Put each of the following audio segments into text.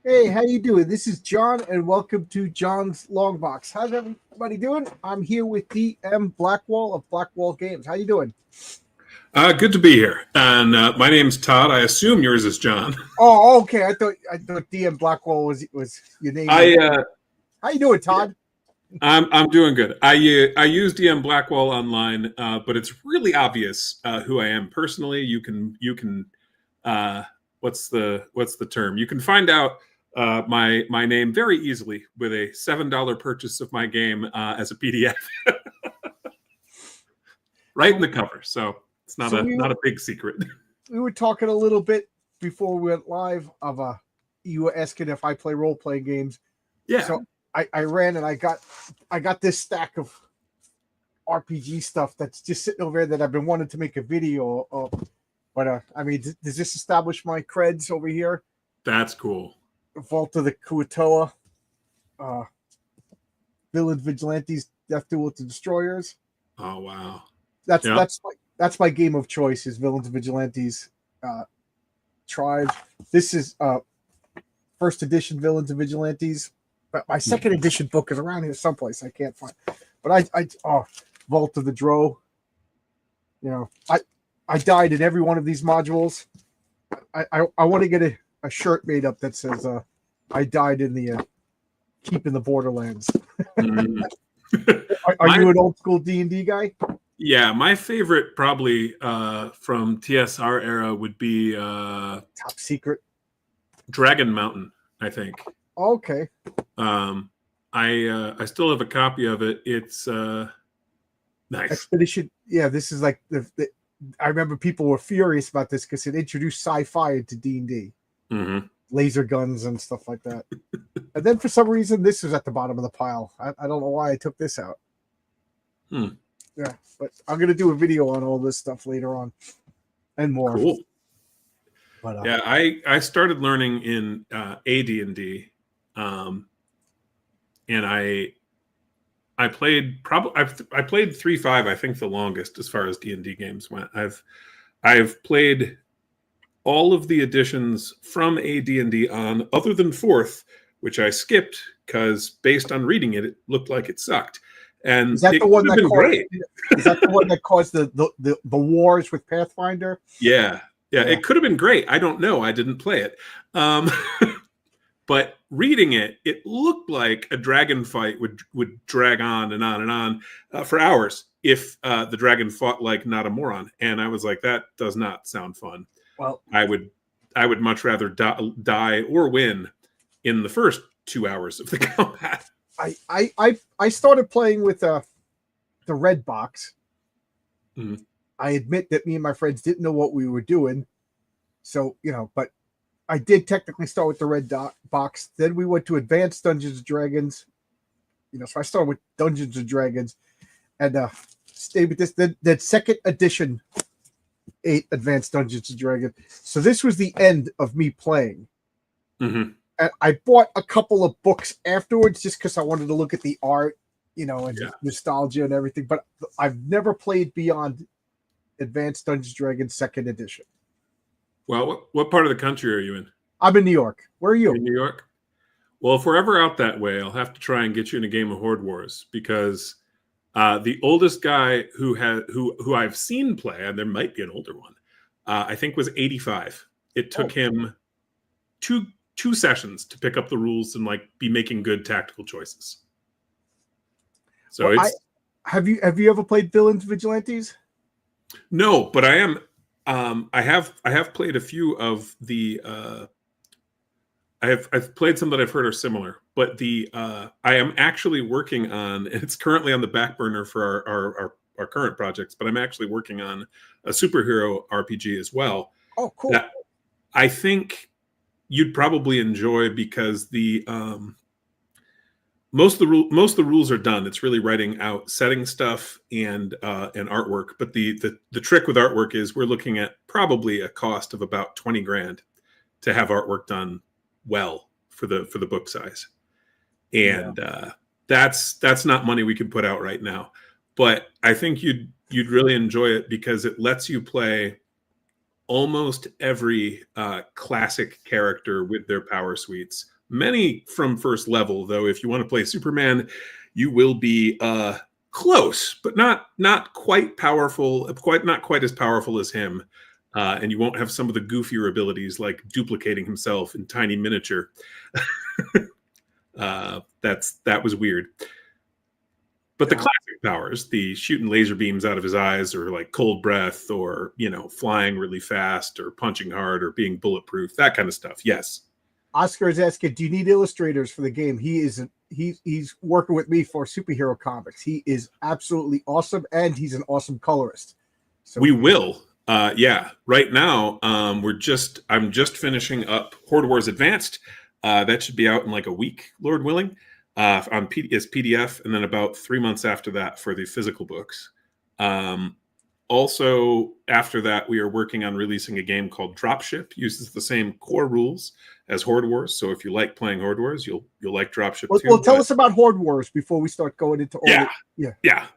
Hey, how you doing? This is John, and welcome to John's Long Box. How's everybody doing? I'm here with DM Blackwall of Blackwall Games. How you doing? Good to be here. And my name's Todd. I assume yours is John. Oh, okay. I thought DM Blackwall was your name. How you doing, Todd? I'm doing good. I use DM Blackwall online, but it's really obvious who I am personally. You can what's the term? You can find out my name very easily with a $7 purchase of my game as a PDF, right in the cover. So it's not a big secret. We were talking a little bit before we went live of you were asking if I play role playing games. Yeah. So I ran and I got this stack of RPG stuff that's just sitting over there that I've been wanting to make a video of. But I mean, does this establish my creds over here? That's cool. Vault of the Kuatoa, Villain Vigilantes, Death Duel with the Destroyers. Oh wow. That's my game of choice is Villains Vigilantes Tribes. This is first edition Villains and Vigilantes. But my second edition book is around here someplace. I can't find. But Vault of the Dro. You know, I died in every one of these modules. I want to get a shirt made up that says I died in the Keeping the Borderlands. Are you an old school D&D guy? Yeah, my favorite probably from TSR era would be Top Secret Dragon Mountain, I think. Okay. I still have a copy of it. It's nice. Expedition. Yeah, this is like I remember people were furious about this because it introduced sci-fi into D&D. Mm-hmm. Laser guns and stuff like that. And then for some reason, this was at the bottom of the pile. I don't know why I took this out. Yeah, but I'm going to do a video on all this stuff later on and more. Cool. But, yeah, I started learning in AD&D, and I played I played 3.5, I think the longest as far as D&D games went. I've played all of the editions from AD&D on, other than 4th, which I skipped because based on reading it, it looked like it sucked. And is that the one that great. Is that the one that caused the wars with Pathfinder? Yeah, it could have been great. I don't know. I didn't play it. But reading it, it looked like a dragon fight would drag on and on and on for hours if the dragon fought like not a moron. And I was like, that does not sound fun. Well, I would much rather die or win in the first 2 hours of the combat. I started playing with the red box. Mm-hmm. I admit that me and my friends didn't know what we were doing. So, but I did technically start with the red box. Then we went to Advanced Dungeons and Dragons. So I started with Dungeons and Dragons and stayed with this. Then second edition, 8 Advanced Dungeons and Dragons. So this was the end of me playing. Mm-hmm. And I bought a couple of books afterwards just because I wanted to look at the art, and nostalgia and everything. But I've never played beyond Advanced Dungeons and Dragons second edition. Well, what part of the country are you in? I'm in New York. Where are you? In New York? Well, if we're ever out that way, I'll have to try and get you in a game of Horde Wars because the oldest guy who I've seen play, and there might be an older one, I think was 85. It took him two sessions to pick up the rules and be making good tactical choices. So have you ever played Villains Vigilantes? No, but I am. I have played a few of the. I've played some that I've heard are similar, but I am actually working on. It's currently on the back burner for our current projects, but I'm actually working on a superhero RPG as well. Oh, cool! That I think you'd probably enjoy because the most of the rules are done. It's really writing out setting stuff and artwork. But the trick with artwork is we're looking at probably a cost of about $20,000 to have artwork done well for the book size, and that's not money we can put out right now. But I think you'd really enjoy it because it lets you play almost every classic character with their power suites Many from first level, though. If you want to play Superman, you will be close, but not quite powerful, not quite as powerful as him. And you won't have some of the goofier abilities like duplicating himself in tiny miniature. That was weird. But the classic powers, the shooting laser beams out of his eyes, or like cold breath, or flying really fast, or punching hard, or being bulletproof, that kind of stuff. Yes. Oscar is asking, do you need illustrators for the game? He's working with me for superhero comics. He is absolutely awesome, and he's an awesome colorist. So we will. Yeah. Right now, I'm just finishing up Horde Wars Advanced. That should be out in like a week, Lord willing, as PDF, and then about 3 months after that for the physical books. Also, after that, we are working on releasing a game called Dropship. Uses the same core rules as Horde Wars. So if you like playing Horde Wars, you'll like Dropship too. Well, tell us about Horde Wars before we start going into all. Yeah.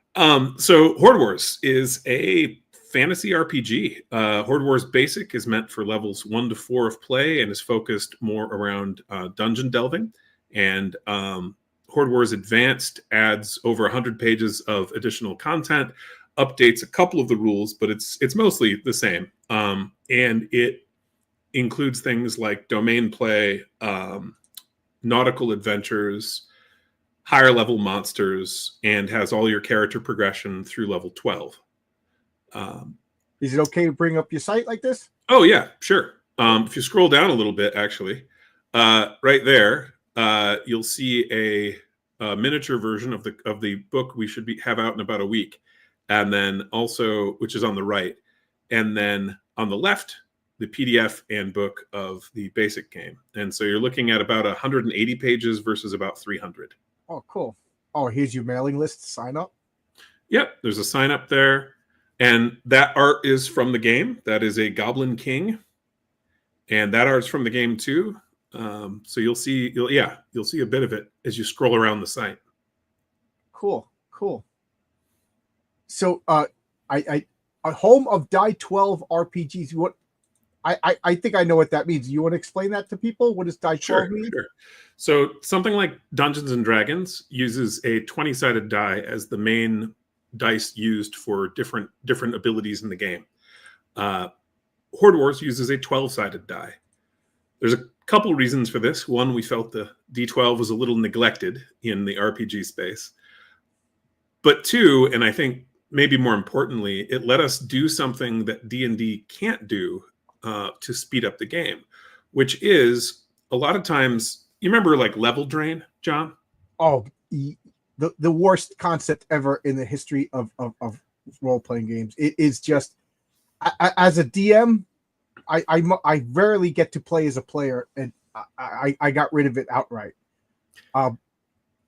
So Horde Wars is a fantasy RPG. Horde Wars Basic is meant for levels 1 to 4 of play and is focused more around dungeon delving. And Horde Wars Advanced adds over 100 pages of additional content, updates a couple of the rules, but it's mostly the same. And it includes things like domain play, nautical adventures, higher level monsters, and has all your character progression through level 12. Is it okay to bring up your site like this? Oh yeah, sure. If you scroll down a little bit, actually, right there, you'll see a miniature version of the book we should have out in about a week. And then also, which is on the right, and then on the left, the PDF and book of the basic game. And so you're looking at about 180 pages versus about 300. Oh, cool. Oh, here's your mailing list. Sign up. Yep, there's a sign up there. And that art is from the game. That is a Goblin King. And that art's from the game too. So you'll see a bit of it as you scroll around the site. Cool. So, a home of Die 12 RPGs. What? I think I know what that means. You want to explain that to people? What does Die 12 mean? Sure. So something like Dungeons and Dragons uses a 20-sided die as the main dice used for different abilities in the game. Horde Wars uses a 12-sided die. There's a couple reasons for this. One, we felt the D12 was a little neglected in the RPG space. But two, and I think maybe more importantly, it let us do something that D&D can't do to speed up the game, which is a lot of times, you remember like level drain, John? Oh, the worst concept ever in the history of role-playing games. It is just, as a DM, I rarely get to play as a player, and I got rid of it outright.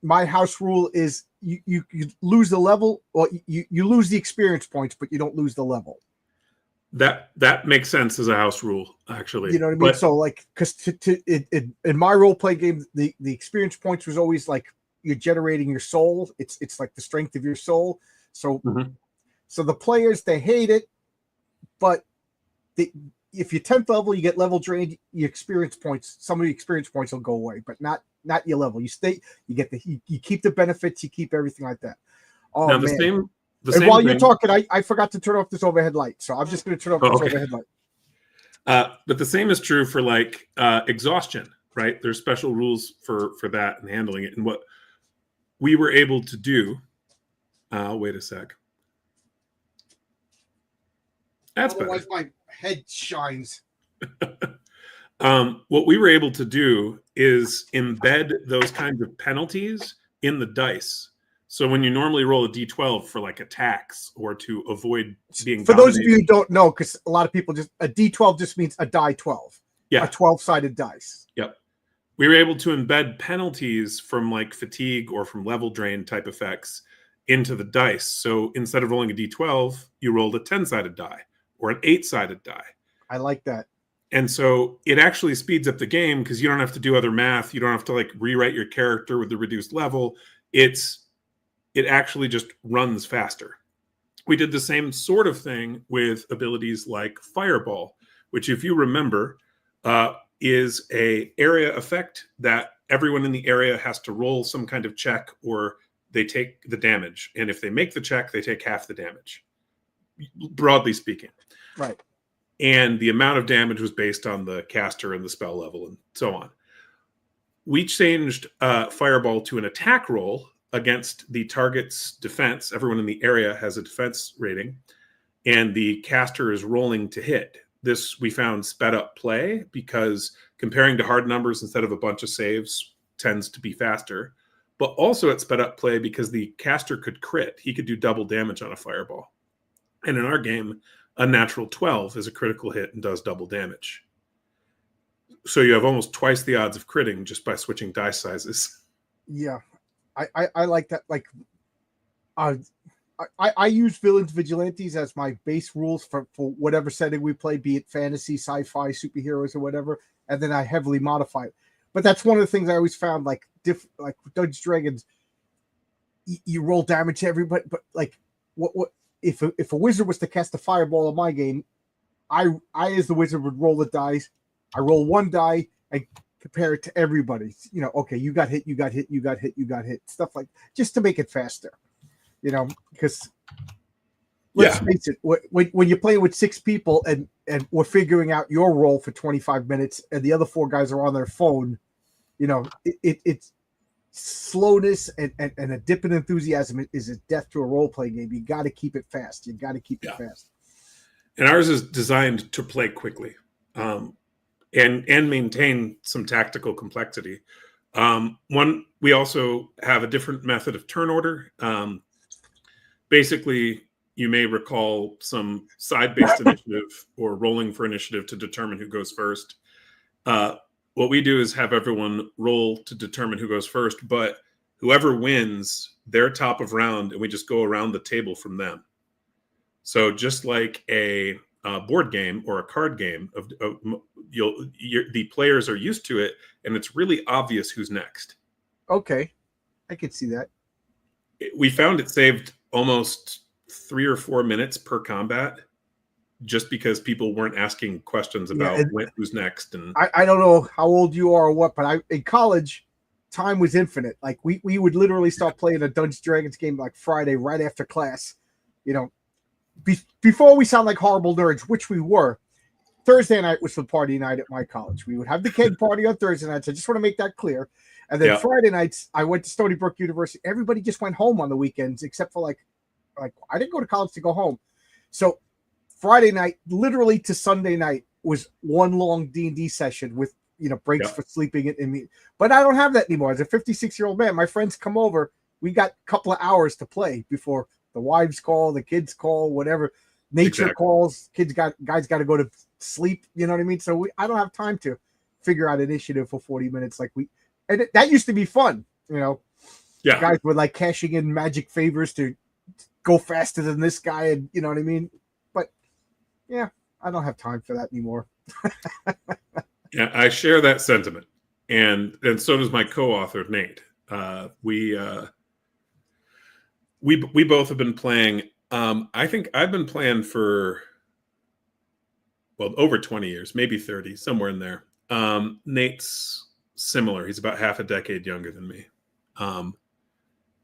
My house rule is you lose the level, or you lose the experience points, but you don't lose the level. That makes sense as a house rule, actually. You know what I mean? So like, because in my role-play game, the experience points was always like you're generating your soul. It's like the strength of your soul. So so the players, they hate it, but if you're 10th level, you get level drained. Your experience points, some of the experience points will go away, but not your level. You stay, you get you keep the benefits, you keep everything like that. Oh now, man! And while you're talking, I forgot to turn off this overhead light, so I'm just going to turn off this overhead light. But the same is true for like exhaustion, right? There's special rules for that and handling it. And what we were able to do. Wait a sec. That's otherwise my head shines. What we were able to do is embed those kinds of penalties in the dice. So when you normally roll a D12 for like attacks or to avoid being for those of you who don't know, because a lot of people a D12 just means a die 12. Yeah. A 12-sided dice. Yep. We were able to embed penalties from like fatigue or from level drain type effects into the dice. So instead of rolling a D12, you rolled a 10-sided die or an 8-sided die. I like that. And so it actually speeds up the game because you don't have to do other math. You don't have to like rewrite your character with the reduced level. It actually just runs faster. We did the same sort of thing with abilities like Fireball, which if you remember, is a area effect that everyone in the area has to roll some kind of check or they take the damage. And if they make the check, they take half the damage, broadly speaking. Right. And the amount of damage was based on the caster and the spell level and so on. We changed Fireball to an attack roll against the target's defense. Everyone in the area has a defense rating, and the caster is rolling to hit. This we found sped up play because comparing to hard numbers instead of a bunch of saves tends to be faster. But also it sped up play because the caster could crit. He could do double damage on a fireball. And in our game, a natural 12 is a critical hit and does double damage. So you have almost twice the odds of critting just by switching dice sizes. Yeah, I like that. Like, I use villains vigilantes as my base rules for whatever setting we play, be it fantasy, sci-fi, superheroes, or whatever, and then I heavily modify it. But that's one of the things I always found, like like Dungeons & Dragons, you roll damage to everybody, but like what if a wizard was to cast a fireball in my game, I as the wizard would roll the dice. I roll one die and compare it to everybody. You know, okay, you got hit, you got hit, you got hit, you got hit, stuff like just to make it faster. You know, because let's face it, when you're playing with 6 people and we're figuring out your role for 25 minutes and the other 4 guys are on their phone, you know, it's slowness and a dip in enthusiasm is a death to a role-playing game. You got to keep it fast. You got to keep it fast. And ours is designed to play quickly and maintain some tactical complexity. We also have a different method of turn order. Basically, you may recall some side-based initiative or rolling for initiative to determine who goes first. What we do is have everyone roll to determine who goes first, but whoever wins, they're top of round, and we just go around the table from them. So just like a board game or a card game, the players are used to it, and it's really obvious who's next. Okay, I could see that. We found it saved almost 3 or 4 minutes per combat, just because people weren't asking questions about who's next. And I don't know how old you are or what, but in college, time was infinite. Like we would literally start playing a Dungeons & Dragons game like Friday right after class. You know, before we sound like horrible nerds, which we were. Thursday night was the party night at my college. We would have the keg party on Thursday nights. I just want to make that clear. And then Friday nights, I went to Stony Brook University. Everybody just went home on the weekends, except for like I didn't go to college to go home. So Friday night, literally to Sunday night, was one long D&D session with, you know, breaks for sleeping in me. But I don't have that anymore. As a 56-year-old man, my friends come over. We got a couple of hours to play before the wives call, the kids call, whatever. Nature calls. Guys got to go to sleep. You know what I mean? So I don't have time to figure out initiative for 40 minutes that used to be fun. You know, guys were like cashing in magic favors to go faster than this guy, and you know what I mean. But yeah, I don't have time for that anymore. Yeah, I share that sentiment, and so does my co-author Nate. We both have been playing. I think I've been playing for over 20 years, maybe 30, somewhere in there. Nate's similar. He's about half a decade younger than me.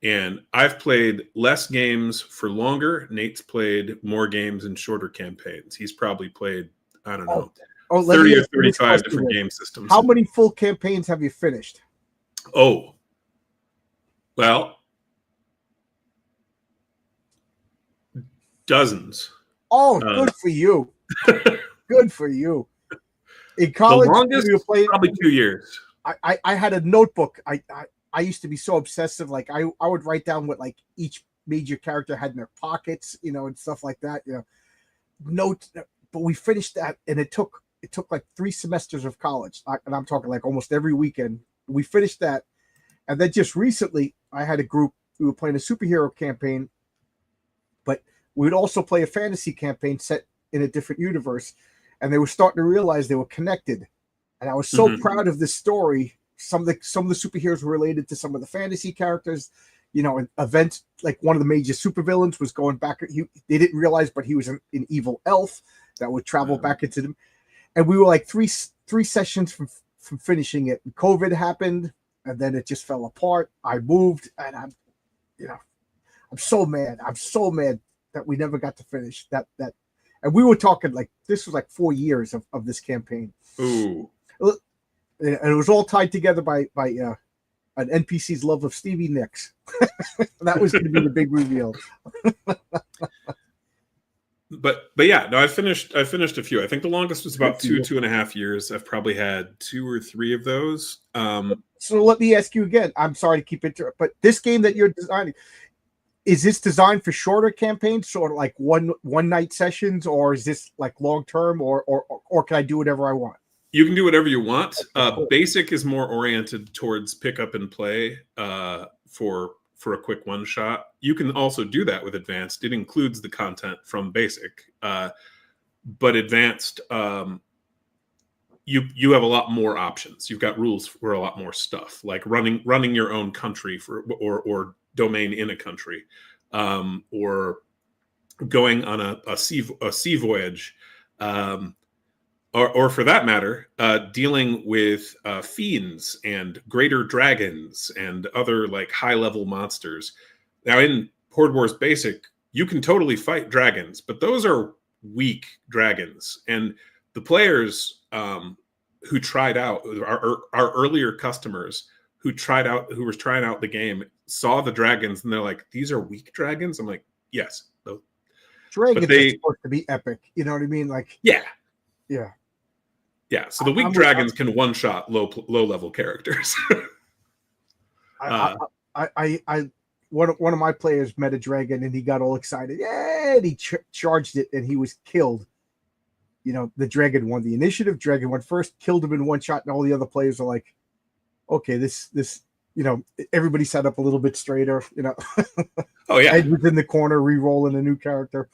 And I've played less games for longer. Nate's played more games in shorter campaigns. He's probably played, I don't know, 30 or 35 different game systems. How many full campaigns have you finished? Oh, well, dozens. Oh, good for you. Good for you. In college, the longest, probably 2 years. I had a notebook. I used to be so obsessive. Like I would write down what like each major character had in their pockets, you know, and stuff like that. You know, notes. But we finished that, and it took like 3 semesters of college, and I'm talking like almost every weekend. We finished that, and then just recently, I had a group. We were playing a superhero campaign, but we would also play a fantasy campaign set in a different universe, and they were starting to realize they were connected. And I was so proud of this story. Some of the superheroes were related to some of the fantasy characters. You know, events like one of the major supervillains was going back. They didn't realize, but he was an evil elf that would travel back into them. And we were like three sessions from finishing it. And COVID happened, and then it just fell apart. I moved, and I'm so mad. I'm so mad that we never got to finish that. And we were talking like this was like 4 years of this campaign. Ooh. And it was all tied together by an NPC's love of Stevie Nicks. That was going to be the big reveal. But yeah, no, I finished a few. I think the longest was about 2.5 years. I've probably had 2 or 3 of those. So let me ask you again. I'm sorry to keep interrupting, but this game that you're designing, is this designed for shorter campaigns, sort of like one night sessions, or is this like long term, or can I do whatever I want? You can do whatever you want. Basic is more oriented towards pick up and play for a quick one shot. You can also do that with advanced. It includes the content from basic, but advanced, you have a lot more options. You've got rules for a lot more stuff, like running your own country or domain in a country, or going on a sea voyage. Or for that matter, dealing with fiends and greater dragons and other like high-level monsters. Now, in Horde Wars Basic, you can totally fight dragons, but those are weak dragons. And the players who tried out, our earlier customers who were trying out the game, saw the dragons and they're like, "These are weak dragons." I'm like, "Yes." Dragons are supposed to be epic. You know what I mean? Like, yeah. Yeah, so the weak dragons can one-shot low-level characters. One of my players met a dragon and he got all excited. Yeah, and he charged it and he was killed. The dragon won the initiative. Dragon went first, killed him in one shot, and all the other players are like, "Okay, this everybody sat up a little bit straighter." Oh yeah, Ed was in the corner re-rolling a new character.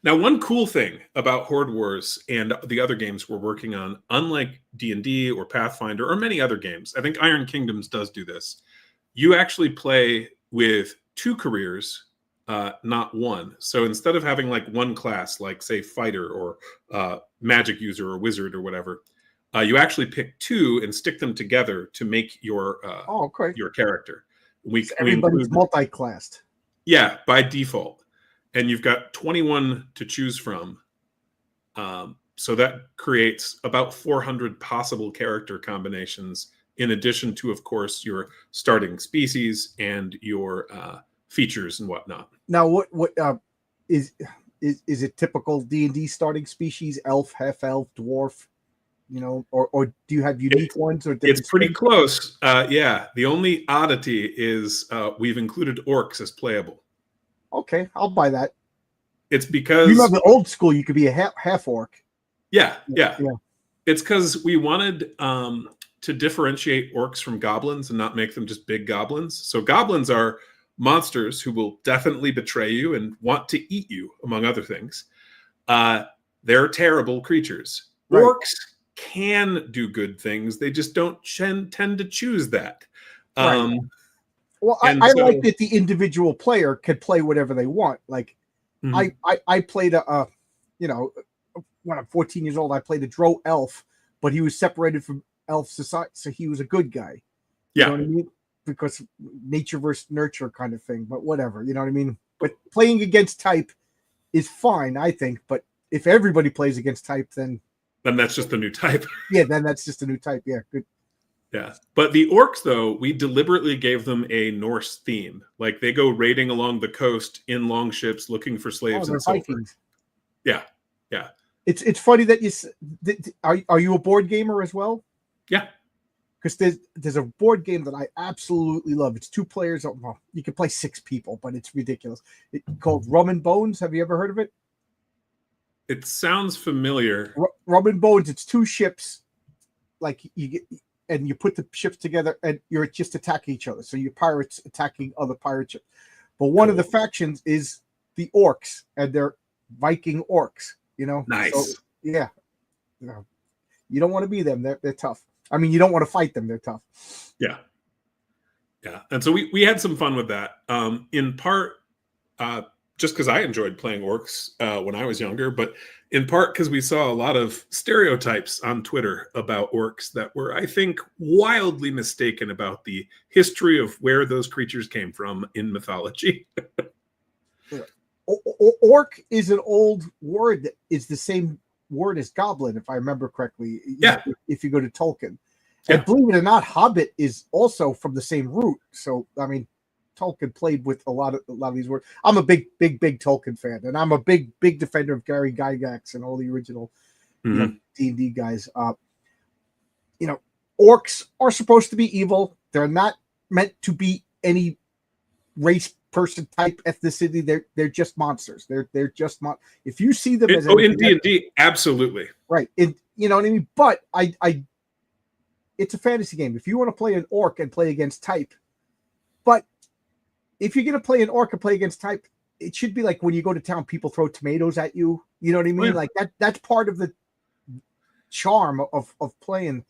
Now, one cool thing about Horde Wars and the other games we're working on, unlike D&D or Pathfinder or many other games, I think Iron Kingdoms does do this. You actually play with 2 careers, not one. So instead of having like one class, like say fighter or magic user or wizard or whatever, you actually pick 2 and stick them together to make your your character. Everybody's multi-classed. Yeah, by default. And you've got 21 to choose from. So that creates about 400 possible character combinations, in addition to, of course, your starting species and your features and whatnot. Now, what is it typical D&D starting species? Elf, half-elf, dwarf, or do you have unique ones? Or it's pretty close. Yeah, the only oddity is we've included orcs as playable. Okay, I'll buy that. It's because you love the old school. You could be a half orc. Yeah. It's because we wanted to differentiate orcs from goblins and not make them just big goblins. So goblins are monsters who will definitely betray you and want to eat you, among other things. They're terrible creatures. Right. Orcs can do good things. They just don't tend to choose that. Right. Well, I like that the individual player could play whatever they want. Like, I played when I'm 14 years old, I played a drow elf, but he was separated from elf society, so he was a good guy. Yeah. You know what I mean? Because nature versus nurture kind of thing, but whatever. You know what I mean? But playing against type is fine, I think. But if everybody plays against type, then that's just a new type. Yeah, then that's just a new type. Yeah, good. Yeah, but the orcs, though, we deliberately gave them a Norse theme. Like, they go raiding along the coast in longships looking for slaves and so forth. Yeah. It's funny that are you a board gamer as well? Yeah. Because there's a board game that I absolutely love. It's 2 players. Well, you can play 6 people, but it's ridiculous. It's called Rum and Bones. Have you ever heard of it? It sounds familiar. Rum and Bones. It's 2 ships. Like and you put the ships together and you're just attacking each other. So your pirates attacking other pirate ships. But one of the factions is the orcs, and they're Viking orcs, Nice. So, yeah. You don't want to be them. They're tough. I mean, you don't want to fight them. They're tough. Yeah. Yeah. And so we had some fun with that. In part, just because I enjoyed playing orcs when I was younger, but in part because we saw a lot of stereotypes on Twitter about orcs that were, I think, wildly mistaken about the history of where those creatures came from in mythology. Orc is an old word that is the same word as goblin, if I remember correctly. Yeah. If you go to Tolkien. Yeah. And believe it or not, Hobbit is also from the same root. So, I mean, Tolkien played with a lot of these words. I'm a big Tolkien fan, and I'm a big defender of Gary Gygax and all the original D&D guys. Orcs are supposed to be evil. They're not meant to be any race, person, type, ethnicity. They're just monsters. They're just if you see them as in D&D, absolutely right. You know what I mean? But it's a fantasy game. If you want to play an orc and play against type, but if you're going to play an orc and play against type, it should be like when you go to town, people throw tomatoes at you. You know what I mean? Like that's part of the charm of playing,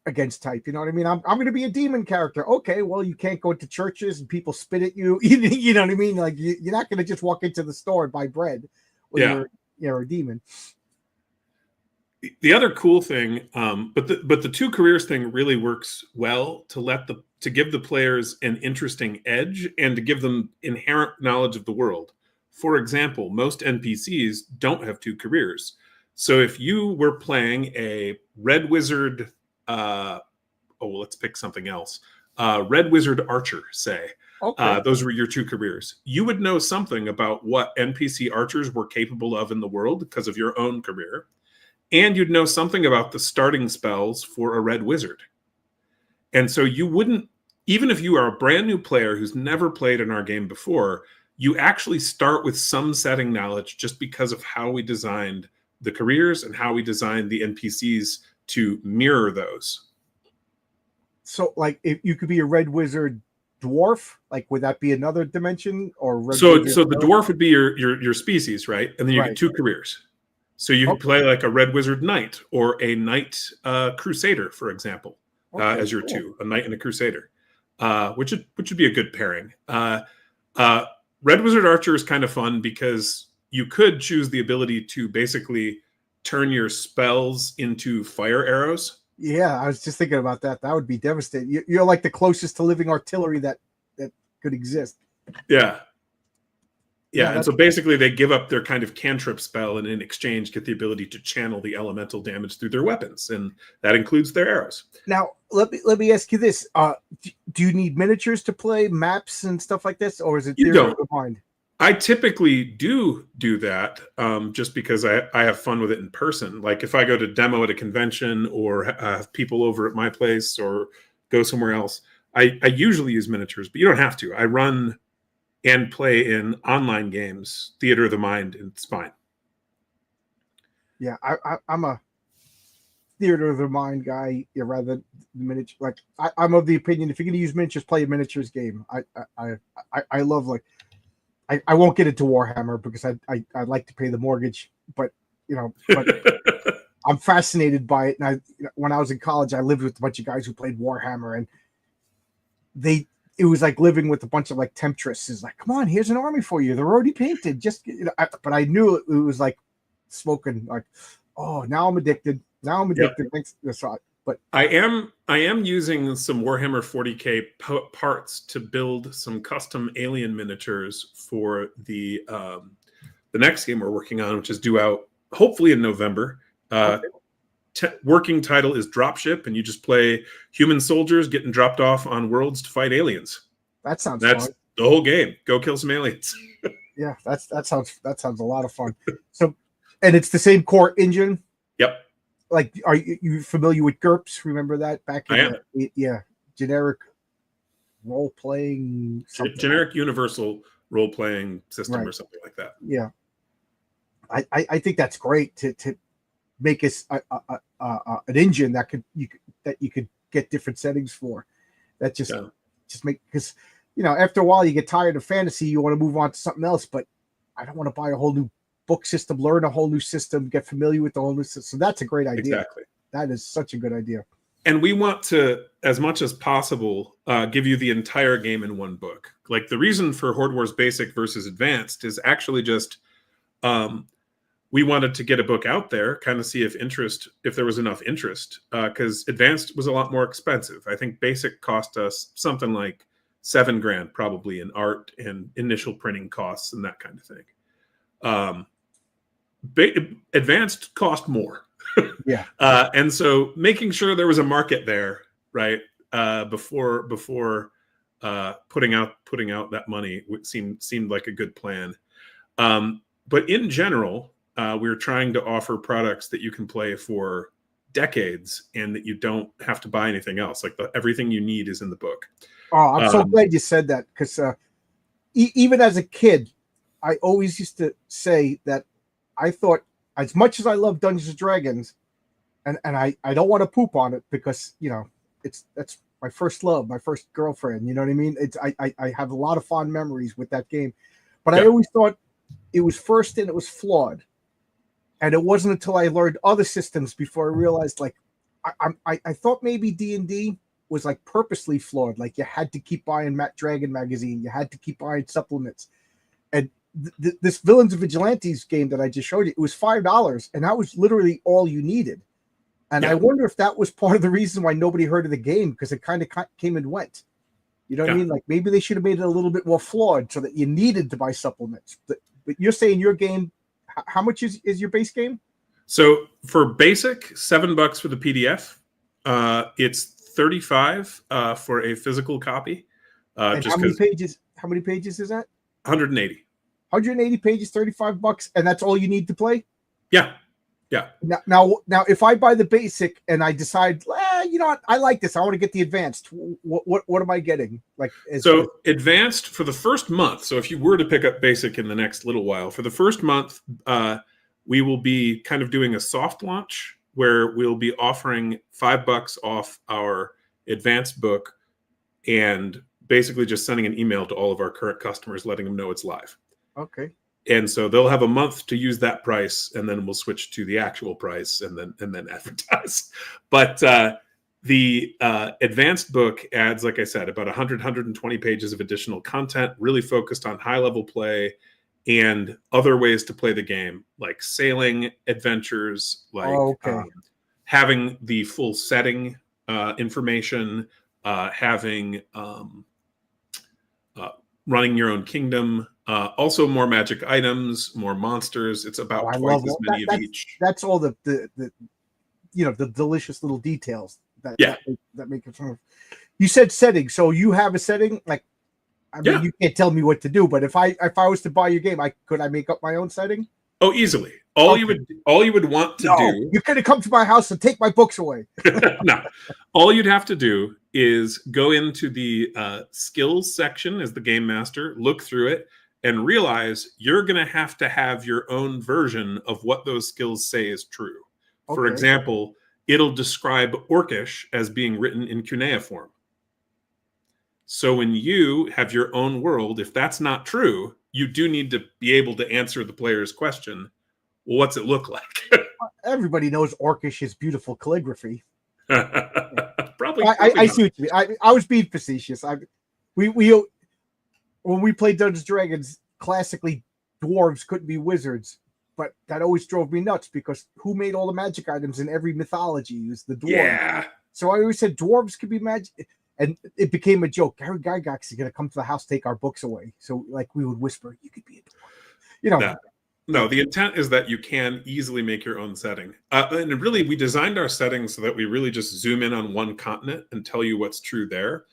against type. You know what I mean? I'm going to be a demon character. Okay, well, you can't go into churches and people spit at you. You know what I mean? Like you're not going to just walk into the store and buy bread when you're a demon. The other cool thing, but the two careers thing really works well to give the players an interesting edge and to give them inherent knowledge of the world. For example, most NPCs don't have two careers. So if you were playing a Red Wizard, let's pick something else. Red Wizard Archer, say. Okay. Those were your two careers. You would know something about what NPC archers were capable of in the world because of your own career. And you'd know something about the starting spells for a red wizard. And so you wouldn't, even if you are a brand new player who's never played in our game before, you actually start with some setting knowledge just because of how we designed the careers and how we designed the NPCs to mirror those. So, like, if you could be a red wizard dwarf, like, would that be another dimension? Or so the dwarf would be your species, right? And then you get two careers. So you could play like a Red Wizard Knight or a Knight Crusader, for example, as your two, a Knight and a Crusader, which would be a good pairing. Red Wizard Archer is kind of fun because you could choose the ability to basically turn your spells into fire arrows. Yeah, I was just thinking about that. That would be devastating. You're like the closest to living artillery that could exist. Yeah. Yeah, and so basically they give up their kind of cantrip spell and in exchange get the ability to channel the elemental damage through their weapons, and that includes their arrows. Now, let me ask you this. Do you need miniatures to play, maps and stuff like this, or is it theory of the mind? I typically do that just because I have fun with it in person. Like if I go to demo at a convention or have people over at my place or go somewhere else, I usually use miniatures, but you don't have to. I run and play in online games, Theater of the Mind, and it's fine. Yeah, I'm a Theater of the Mind guy. Rather than the miniature, like I'm of the opinion if you're going to use miniatures, play a miniatures game. I love I won't get into Warhammer because I like to pay the mortgage, but I'm fascinated by it. And when I was in college, I lived with a bunch of guys who played Warhammer, and it was like living with a bunch of like temptresses. Like, come on, here's an army for you. They're already painted. Just, but I knew it was like smoking. Like, oh, now I'm addicted. Yep. Thanks. But I am using some Warhammer 40K parts to build some custom alien miniatures for the next game we're working on, which is due out hopefully in November. Working title is Dropship, and you just play human soldiers getting dropped off on worlds to fight aliens. That's fun. The whole game. Go kill some aliens. Yeah, that sounds a lot of fun. So, and it's the same core engine. Yep. Like, are you familiar with GURPS? Remember that back in generic role playing, generic universal role playing system or something like that. Yeah, I think that's great to make us an engine that you could get different settings for. That just make, because after a while you get tired of fantasy, you want to move on to something else. But I don't want to buy a whole new book system, learn a whole new system, get familiar with the whole new system. So that's a great idea. Exactly. That is such a good idea. And we want to, as much as possible, give you the entire game in one book. Like the reason for Horde Wars Basic versus Advanced is actually just we wanted to get a book out there, kind of see if there was enough interest, because Advanced was a lot more expensive. I think Basic cost us something like $7,000 probably in art and initial printing costs and that kind of thing. Advanced cost more. Yeah. And so making sure there was a market there, right, before putting out that money seemed like a good plan. But in general, we're trying to offer products that you can play for decades and that you don't have to buy anything else. Like everything you need is in the book. Oh, I'm so glad you said that, because even as a kid, I always used to say that I thought, as much as I love Dungeons and Dragons, and I don't want to poop on it, because that's my first love, my first girlfriend. You know what I mean? I have a lot of fond memories with that game, but I always thought it was first and it was flawed, and it wasn't until I learned other systems before I realized, like, I thought maybe D&D was like purposely flawed, like you had to keep buying Dragon magazine, you had to keep buying supplements, and this Villains and Vigilantes game that I just showed you, it was $5, and that was literally all you needed. And I wonder if that was part of the reason why nobody heard of the game, because it kind of came and went. You know what I mean? Like maybe they should have made it a little bit more flawed so that you needed to buy supplements. But you're saying your game, how much is your base game? So for basic, $7 for the PDF. It's $35 for a physical copy. And just how many pages is that? 180. 180 pages, $35, and that's all you need to play? Yeah. Yeah. Now, if I buy the basic and I decide, you know what, I like this, I want to get the advanced, what am I getting? Like, advanced for the first month. So if you were to pick up basic in the next little while, for the first month, we will be kind of doing a soft launch where we'll be offering $5 off our advanced book, and basically just sending an email to all of our current customers, letting them know it's live. Okay. And so they'll have a month to use that price, and then we'll switch to the actual price and then advertise. But the advanced book adds, like I said, about 120 pages of additional content, really focused on high-level play and other ways to play the game, like sailing adventures, like having the full setting information, having running your own kingdom, also more magic items, more monsters. It's about twice as many of each. That's all the delicious little details that make it fun. You said setting, so you have a setting. Like, I mean, you can't tell me what to do, but if I was to buy your game, could I make up my own setting? Oh, easily. All you would want to do. You could have come to my house and take my books away. No. All you'd have to do is go into the skills section as the game master, look through it, and realize you're going to have your own version of what those skills say is true. Okay. For example, it'll describe Orcish as being written in cuneiform. So when you have your own world, if that's not true, you do need to be able to answer the player's question. Well, what's it look like? Everybody knows Orcish is beautiful calligraphy. Probably. I see what you mean. I was being facetious. When we played Dungeons and Dragons, classically dwarves couldn't be wizards, but that always drove me nuts, because who made all the magic items in every mythology? It was the dwarves. Yeah. So I always said dwarves could be magic, and it became a joke. Gary Gygax is going to come to the house, take our books away. So like we would whisper, "You could be a dwarf," No, the intent is that you can easily make your own setting. And really, we designed our settings so that we really just zoom in on one continent and tell you what's true there.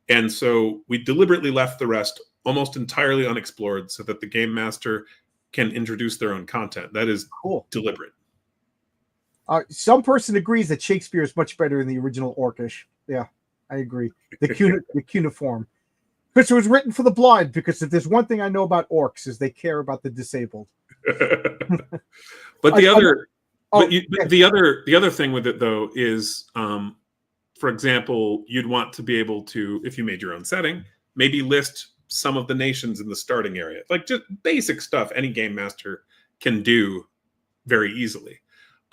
And so we deliberately left the rest almost entirely unexplored so that the game master can introduce their own content. That is deliberate. Some person agrees that Shakespeare is much better in the original Orcish. Yeah, I agree. The cuneiform. Because it was written for the blind, because if there's one thing I know about orcs is they care about the disabled. But the other thing with it, though, is for example, you'd want to be able to, if you made your own setting, maybe list some of the nations in the starting area, like just basic stuff any game master can do very easily.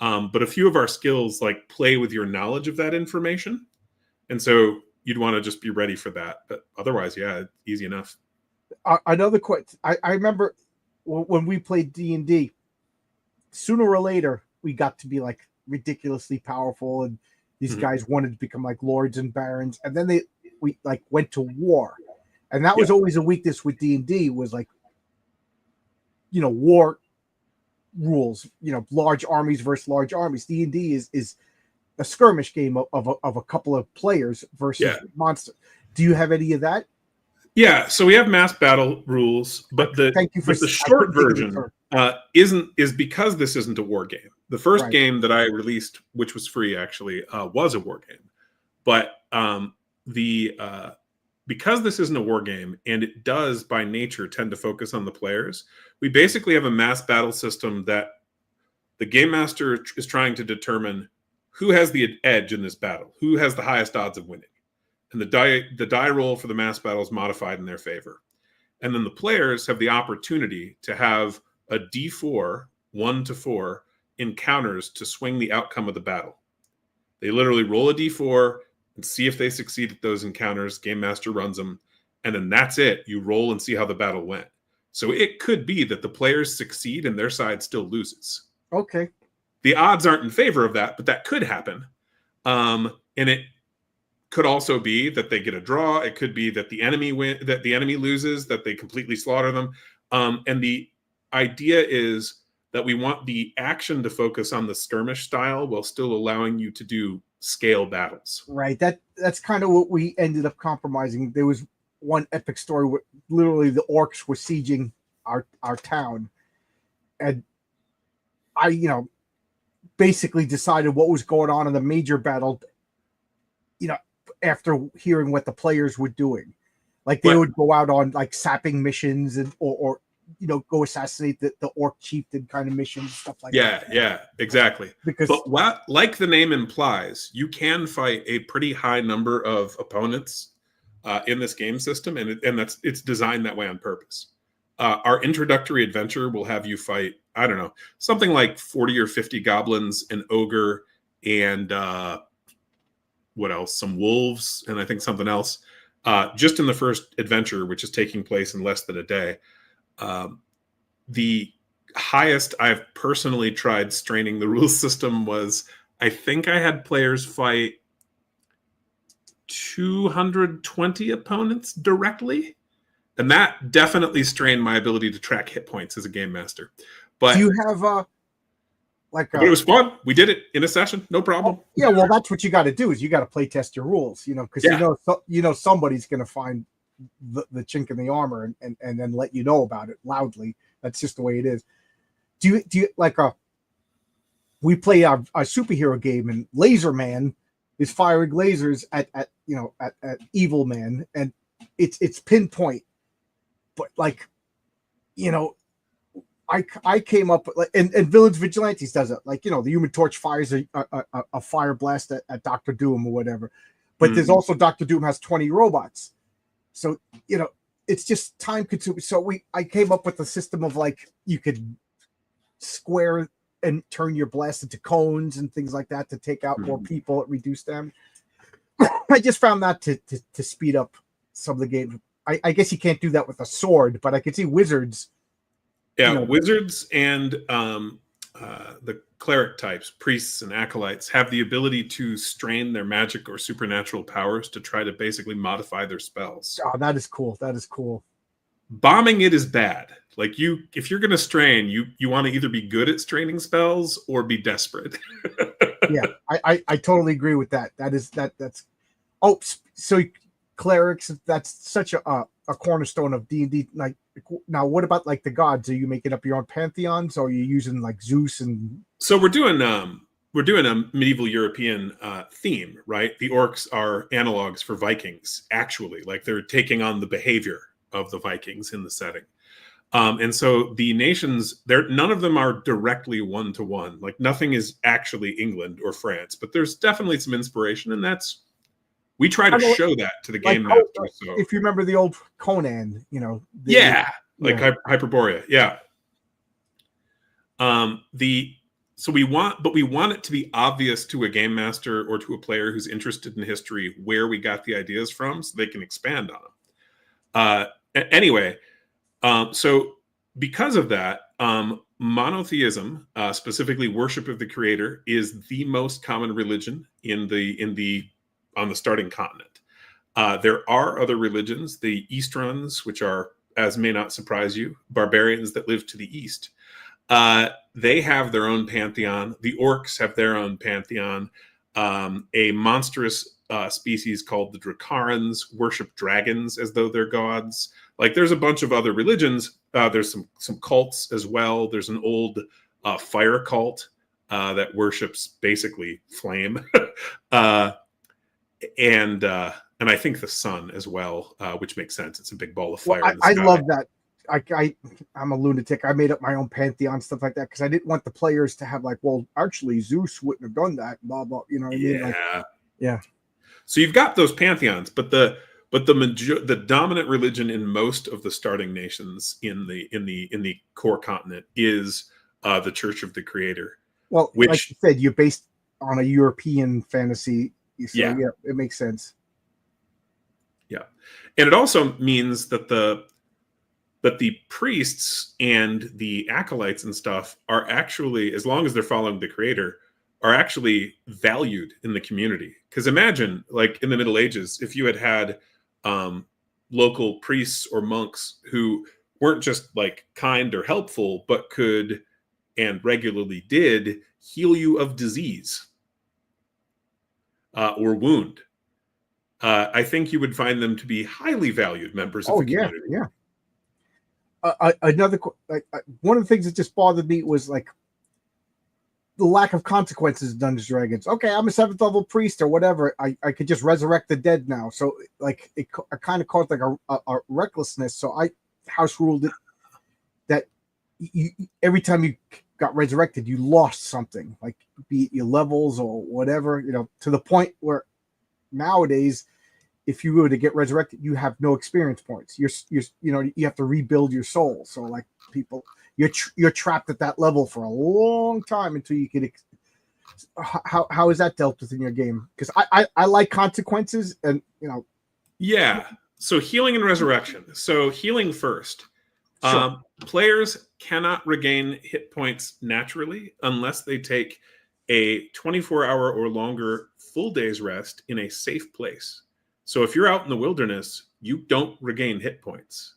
But a few of our skills like play with your knowledge of that information. And so you'd want to just be ready for that. But otherwise, yeah, easy enough. Another question. I remember when we played D&D, sooner or later, we got to be like ridiculously powerful, and these guys wanted to become like lords and barons. And then we like went to war. And that was always a weakness with D&D, was like, war rules, large armies versus large armies. D&D is a skirmish game of a couple of players versus monsters. Do you have any of that? Yeah, so we have mass battle rules, but the short version is because this isn't a war game. The first game that I released, which was free actually, was a war game. But because this isn't a war game, and it does by nature tend to focus on the players, we basically have a mass battle system that the game master is trying to determine who has the edge in this battle, who has the highest odds of winning. And the die roll for the mass battle is modified in their favor. And then the players have the opportunity to have a D4, 1 to 4, encounters to swing the outcome of the battle. They literally roll a D4 and see if they succeed at those encounters. Game master runs them, and then that's it. You roll and see how the battle went. So it could be that the players succeed and their side still loses. Okay. The odds aren't in favor of that, but that could happen. And it could also be that they get a draw. It could be that the enemy loses, that they completely slaughter them. And the idea is that we want the action to focus on the skirmish style while still allowing you to do scale battles. Right. That's kind of what we ended up compromising. There was one epic story where literally the orcs were sieging our town, and I basically decided what was going on in the major battle, after hearing what the players were doing. Like they would go out on like sapping missions and or go assassinate the orc chieftain kind of missions, stuff like that. Yeah, exactly. But like the name implies, you can fight a pretty high number of opponents in this game system, and it's designed that way on purpose. Our introductory adventure will have you fight, I don't know, something like 40 or 50 goblins, an ogre, and what else? Some wolves, and I think something else. Just in the first adventure, which is taking place in less than a day. The highest I've personally tried straining the rules system was, I think I had players fight 220 opponents directly. And that definitely strained my ability to track hit points as a game master. But do you have but it was fun. We did it in a session, no problem. Yeah, well, that's what you got to do, is you got to play test your rules, because somebody's going to find the chink in the armor and then let you know about it loudly. That's just the way it is. Do you like we play our superhero game, and Laser Man is firing lasers at evil man, and it's pinpoint. But I came up with, and Villains Vigilantes does it. Like, the Human Torch fires a fire blast at Dr. Doom or whatever. But there's also Dr. Doom has 20 robots. So, it's just time consuming. So I came up with a system of like, you could square and turn your blast into cones and things like that to take out more people, reduce them. I just found that to speed up some of the game. I guess you can't do that with a sword, but I could see wizards. Yeah, wizards and the cleric types, priests and acolytes, have the ability to strain their magic or supernatural powers to try to basically modify their spells. Oh, that is cool. That is cool. Bombing it is bad. Like, if you're going to strain, you want to either be good at straining spells or be desperate. Yeah, I totally agree with that. That's so clerics, that's such a cornerstone of D&D. Like, now what about like the gods? Are you making up your own pantheons, or are you using like Zeus? And so we're doing a medieval European theme, right? The orcs are analogs for Vikings, actually. Like, they're taking on the behavior of the Vikings in the setting. And so the nations, none of them are directly one-to-one. Like, nothing is actually England or France, but there's definitely some inspiration, and we try to show that to the game master. So, if you remember the old Conan, Hyperborea, yeah. we want it to be obvious to a game master or to a player who's interested in history where we got the ideas from, so they can expand on them. Anyway, so because of that, monotheism, specifically worship of the creator, is the most common religion on the starting continent. There are other religions, the Easterns, which are, as may not surprise you, barbarians that live to the east. They have their own pantheon. The orcs have their own pantheon. A monstrous species called the Dracarans worship dragons as though they're gods. Like, there's a bunch of other religions. There's some cults as well. There's an old fire cult that worships basically flame, and I think the sun as well, which makes sense. It's a big ball of fire. Well, I love that. I'm a lunatic. I made up my own pantheon, stuff like that, because I didn't want the players to have like, well, actually Zeus wouldn't have done that, blah blah. You know what I mean? Like, yeah. So you've got those pantheons, but the dominant religion in most of the starting nations in the core continent is the Church of the Creator. Well, which, like you said, you're based on a European fantasy. So, yeah, it makes sense. Yeah, and it also means that the priests and the acolytes and stuff are actually, as long as they're following the creator, are actually valued in the community. Because imagine, like in the Middle Ages, if you had local priests or monks who weren't just like kind or helpful, but could and regularly did heal you of disease or wound. I think you would find them to be highly valued members of the community. Yeah. Another one of the things that just bothered me was like the lack of consequences in Dungeons & Dragons. Okay, I'm a 7th level priest or whatever. I could just resurrect the dead now. So like it kind of caused like a recklessness. So I house ruled it that you every time you got resurrected, you lost something, like be it your levels or whatever, you know, to the point where nowadays, if you were to get resurrected, you have no experience points. You're you have to rebuild your soul. So like people, you're trapped at that level for a long time until you can. How is that dealt with in your game? Because I like consequences, and you know. Yeah. So healing and resurrection. So healing first. Sure. Players cannot regain hit points naturally unless they take a 24-hour or longer full day's rest in a safe place. So if you're out in the wilderness, you don't regain hit points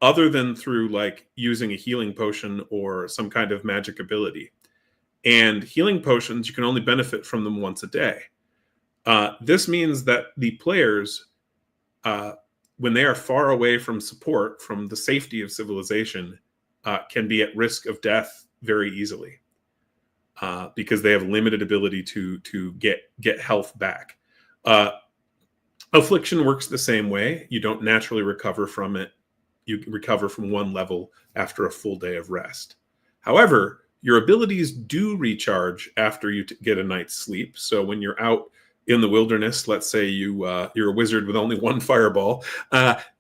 other than through like using a healing potion or some kind of magic ability. And healing potions, you can only benefit from them once a day. This means that the players, when they are far away from support, from the safety of civilization, can be at risk of death very easily because they have limited ability to get health back. Affliction works the same way. You don't naturally recover from it. You recover from one level after a full day of rest. However, your abilities do recharge after you get a night's sleep. So when you're out in the wilderness, let's say you're a wizard with only one fireball,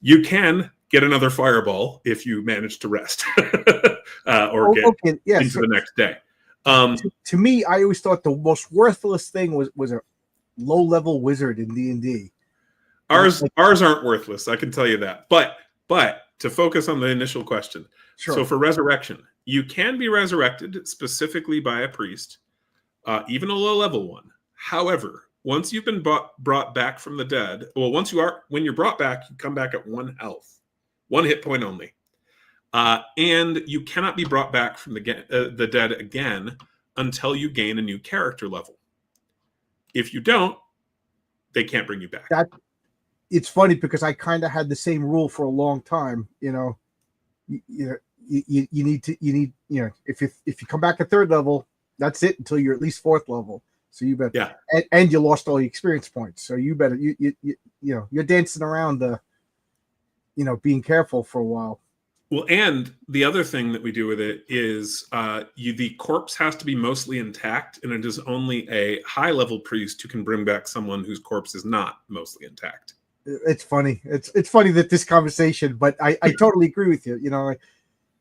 you can get another fireball if you manage to rest or get into the next day. To me, I always thought the most worthless thing was a low-level wizard in D&D. Ours aren't worthless, I can tell you that. But to focus on the initial question, sure. So for resurrection, you can be resurrected specifically by a priest, even a low-level one. However, once you've been brought back from the dead, well, when you're brought back, you come back at 1 health, 1 hit point only, and you cannot be brought back from the dead again until you gain a new character level. If you don't, they can't bring you back. It's funny because I kind of had the same rule for a long time. You know, you need if you come back at 3rd level, that's it until you're at least 4th level. So you better, yeah. And you lost all your experience points. So you better, you're dancing around being careful for a while. Well, and the other thing that we do with it is the corpse has to be mostly intact, and it is only a high-level priest who can bring back someone whose corpse is not mostly intact. It's funny. It's funny that this conversation, but I totally agree with you. You know,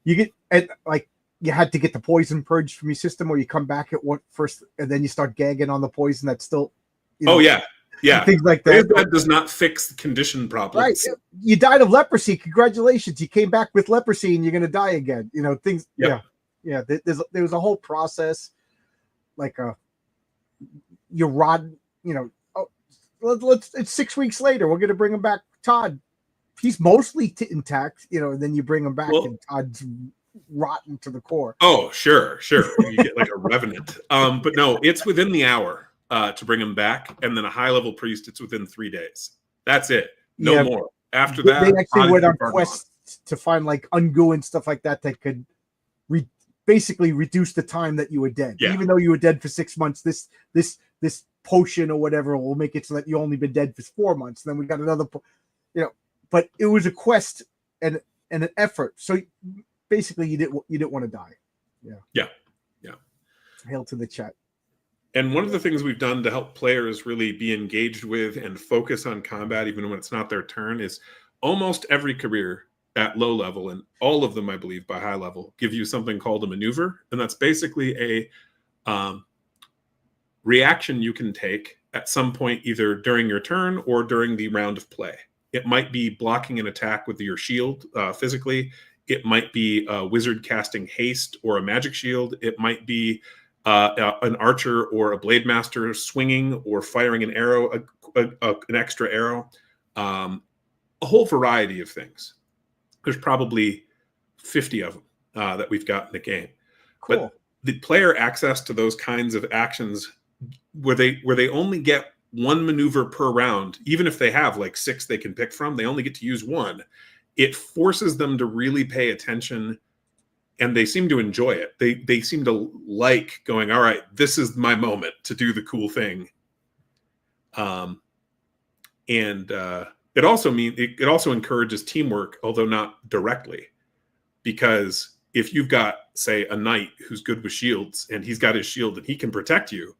you get, and like you had to get the poison purged from your system, or you come back at one first and then you start gagging on the poison that's still, oh yeah, things like that. That does not fix condition problems. Right. You died of leprosy. Congratulations. You came back with leprosy and you're going to die again. Things. Yep. Yeah. There was a whole process, like you're rotten, it's 6 weeks later. We're going to bring him back. Todd, he's mostly intact, and then you bring him back and Todd's rotten to the core. Oh, sure. You get like a revenant. But no, it's within the hour to bring him back. And then a high-level priest, it's within 3 days. That's it. No more. After that, they actually went on quests to find like Ungu and stuff like that could basically reduce the time that you were dead. Yeah. Even though you were dead for 6 months, this potion or whatever will make it so that you only been dead for 4 months. And then we got another, but it was a quest and an effort. So basically, you didn't want to die. Yeah. Hail to the chat. And one of the things we've done to help players really be engaged with and focus on combat, even when it's not their turn, is almost every career at low level, and all of them, I believe, by high level, give you something called a maneuver. And that's basically a reaction you can take at some point, either during your turn or during the round of play. It might be blocking an attack with your shield physically. It might be a wizard casting haste or a magic shield. It might be an archer or a blade master swinging or firing an arrow, an extra arrow, a whole variety of things. There's probably 50 of them that we've got in the game. Cool. But the player access to those kinds of actions where they only get one maneuver per round, even if they have like 6 they can pick from, they only get to use one. It forces them to really pay attention, and they seem to enjoy it. They seem to like going, all right, this is my moment to do the cool thing. It also encourages teamwork, although not directly, because if you've got, say, a knight who's good with shields and he's got his shield and he can protect you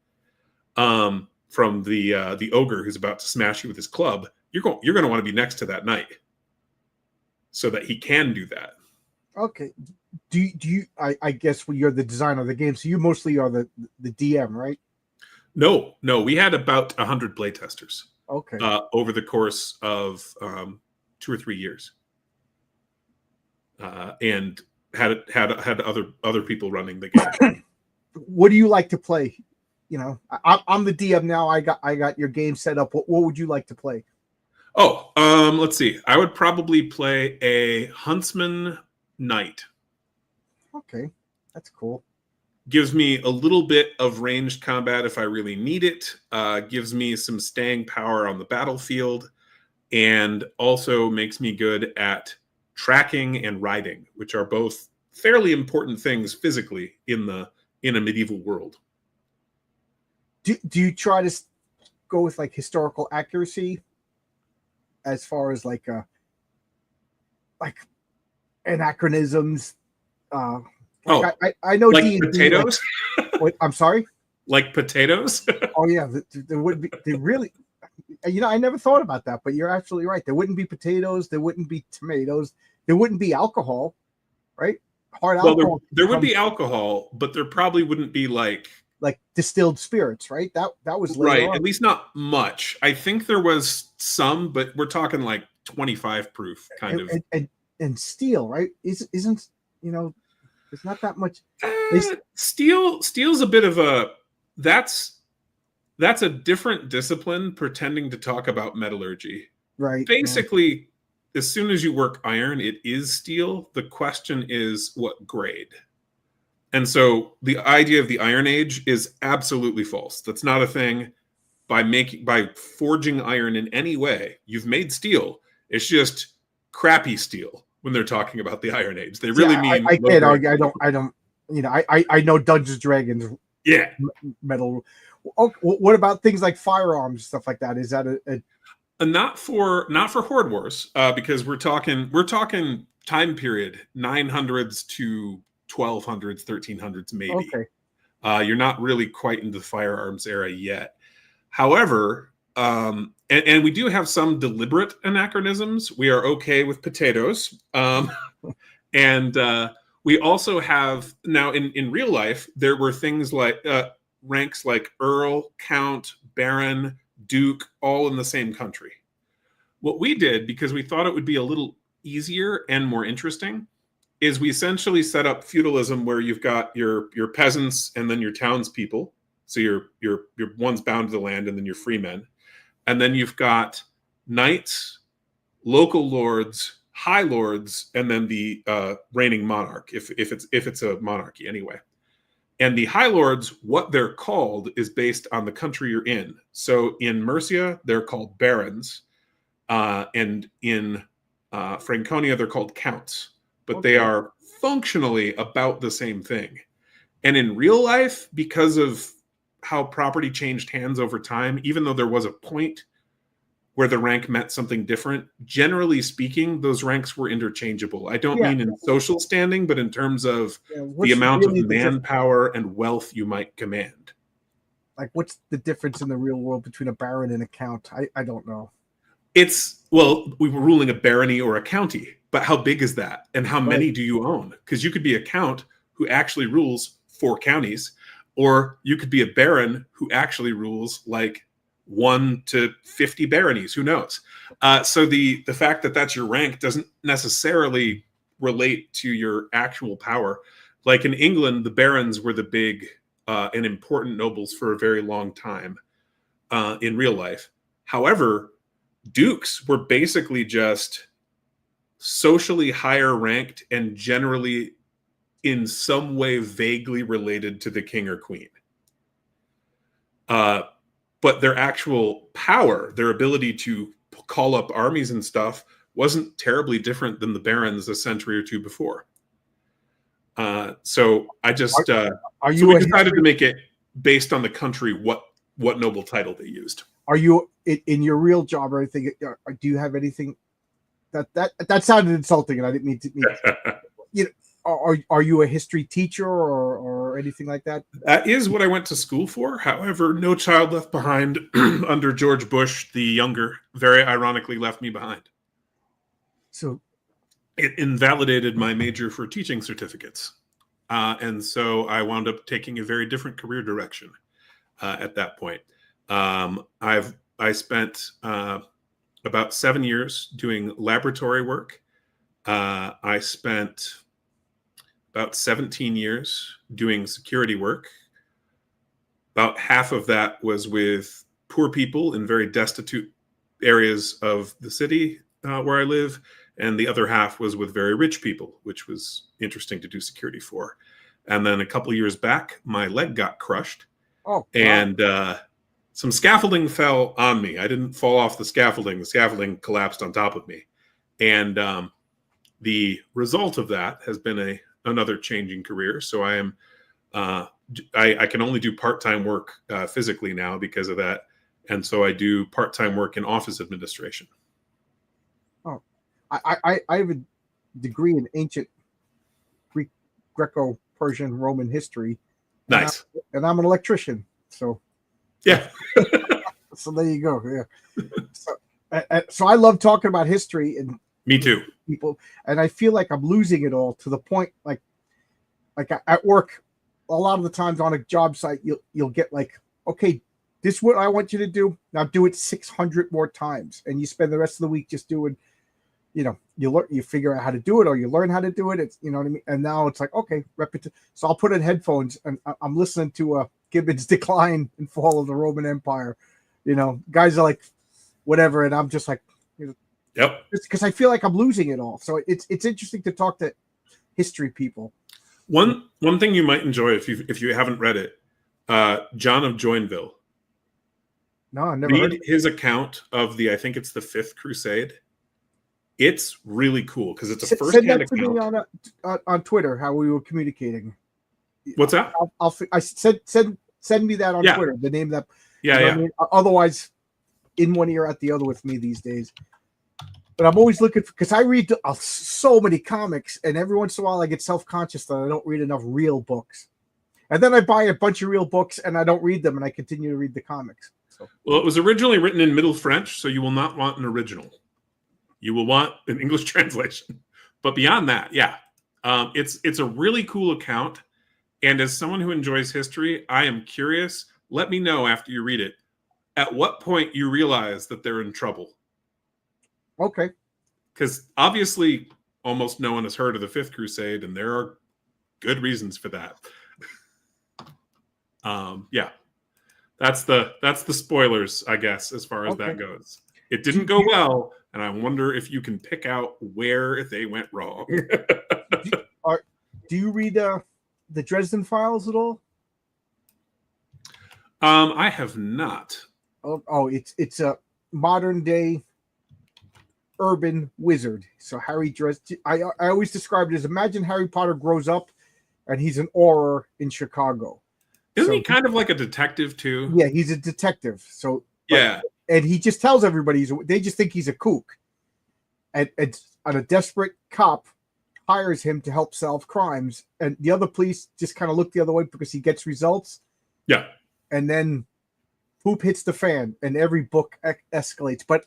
from the ogre who's about to smash you with his club, you're going to want to be next to that knight so that he can do that. Okay. Do you? I guess you're the designer of the game, so you mostly are the DM, right? No. We had about 100 playtesters. Okay. Over the course of 2 or 3 years, and had other people running the game. What do you like to play? I'm the DM now. I got your game set up. What would you like to play? Oh, let's see. I would probably play a huntsman knight. Okay, that's cool. Gives me a little bit of ranged combat if I really need it. Gives me some staying power on the battlefield, and also makes me good at tracking and riding, which are both fairly important things physically in a medieval world. Do you try to go with like historical accuracy as far as like anachronisms? I know like D&D, potatoes. I'm sorry. Like potatoes. Oh yeah, there would be. They really, I never thought about that, but you're absolutely right. There wouldn't be potatoes. There wouldn't be tomatoes. There wouldn't be alcohol, right? Hard alcohol. There would be alcohol, but there probably wouldn't be like distilled spirits, right? That was later right. on. At least not much. I think there was some, but we're talking like 25 proof kind of. And steel, right? Isn't there's not that much. Steel's a bit of a that's a different discipline pretending to talk about metallurgy. Right. Basically, as soon as you work iron, it is steel. The question is what grade. And so the idea of the Iron Age is absolutely false. That's not a thing. By forging iron in any way, you've made steel. It's just crappy steel when they're talking about the Iron Age. They really mean. I can't argue. I don't. I know Dungeons and Dragons. Yeah. Metal. Oh, what about things like firearms, stuff like that? Is that a not for Horde Wars? Because we're talking time period 900s to 1200s, 1300s, maybe. Okay. You're not really quite into the firearms era yet. However, and we do have some deliberate anachronisms. We are okay with potatoes. And We also have now in real life, there were things like ranks like Earl, Count, Baron, Duke, all in the same country. What we did, because we thought it would be a little easier and more interesting, is we essentially set up feudalism where you've got your peasants and then your townspeople. So your ones bound to the land, and then your free men. And then you've got knights, local lords, high lords, and then the reigning monarch, if it's a monarchy anyway. And the high lords, what they're called is based on the country you're in. So in Mercia, they're called barons, and in Franconia, they're called counts. But they are functionally about the same thing. And in real life, because of how property changed hands over time, even though there was a point where the rank meant something different, generally speaking, those ranks were interchangeable. I don't mean in social standing, but in terms of the amount of manpower and wealth you might command. Like, what's the difference in the real world between a baron and a count? I don't know. It's, well, we were ruling a barony or a county, but how big is that? And how many do you own? Because you could be a count who actually rules 4 counties, or you could be a baron who actually rules like 1 to 50 baronies. Who knows? So the fact that that's your rank doesn't necessarily relate to your actual power. Like in England, the barons were the big and important nobles for a very long time in real life. However, dukes were basically just socially higher ranked and generally in some way vaguely related to the king or queen. But their actual power, their ability to call up armies and stuff, wasn't terribly different than the barons a century or two before. So I just we decided to make it based on the country what noble title they used. Are you in your real job or anything? Do you have anything that sounded insulting, and I didn't mean to. You know, are you a history teacher or anything like that? That is what I went to school for. However, No Child Left Behind under George Bush the Younger very ironically left me behind. So it invalidated my major for teaching certificates. And so I wound up taking a very different career direction at that point. I spent about 7 years doing laboratory work. I spent about 17 years doing security work. About half of that was with poor people in very destitute areas of the city where I live. And the other half was with very rich people, which was interesting to do security for. And then a couple of years back, my leg got crushed. Oh, and some scaffolding fell on me. I didn't fall off the scaffolding. The scaffolding collapsed on top of me. And the result of that has been another changing career. So I am I can only do part-time work physically now because of that. And so I do part-time work in office administration. Oh, I have a degree in ancient Greek, Greco-Persian, Roman history. Nice. And I'm an electrician. So yeah. So there you go. Yeah. So I love talking about history, and me too. People, and I feel like I'm losing it all to the point like at work, a lot of the times on a job site, you'll get like, okay, this is what I want you to do. Now do it 600 more times, and you spend the rest of the week just doing, you know, you figure out how to do it, or you learn how to do it. It's, you know what I mean? And now it's like, okay, repetition. So I'll put in headphones and I'm listening to Gibbon's Decline and Fall of the Roman Empire. You know, guys are like, whatever, and I'm just like, you know, yep. Because I feel like I'm losing it all. So it's interesting to talk to history people. One thing you might enjoy if you haven't read it, John of Joinville. No, I never heard his account of I think it's the 5th Crusade. It's really cool because it's a first-hand account. Send that to me on Twitter, how we were communicating. What's that? I said send me that on Twitter. The name of that. Yeah, yeah. I mean? Otherwise, in one ear, out the other with me these days. But I'm always looking for, because I read so many comics, and every once in a while I get self-conscious that I don't read enough real books. And then I buy a bunch of real books and I don't read them, and I continue to read the comics. So. Well, it was originally written in Middle French, so you will not want an original. You will want an English translation. But beyond that, yeah, It's a really cool account, and as someone who enjoys history, I am curious. Let me know after you read it at what point you realize that they're in trouble. Okay. Because obviously, almost no one has heard of the Fifth Crusade, and there are good reasons for that. Yeah, that's the spoilers, I guess, as far as that goes. It didn't go well, and I wonder if you can pick out where they went wrong. Do you read the Dresden Files at all? I have not. It's a modern day urban wizard. So Harry Dresden. I always described it as, imagine Harry Potter grows up, and he's an Auror in Chicago. Isn't he kind of like a detective too? Yeah, he's a detective. So yeah, and he just tells everybody they just think he's a kook, and a desperate cop hires him to help solve crimes, and the other police just kind of look the other way because he gets results. Yeah, and then poop hits the fan, and every book escalates. But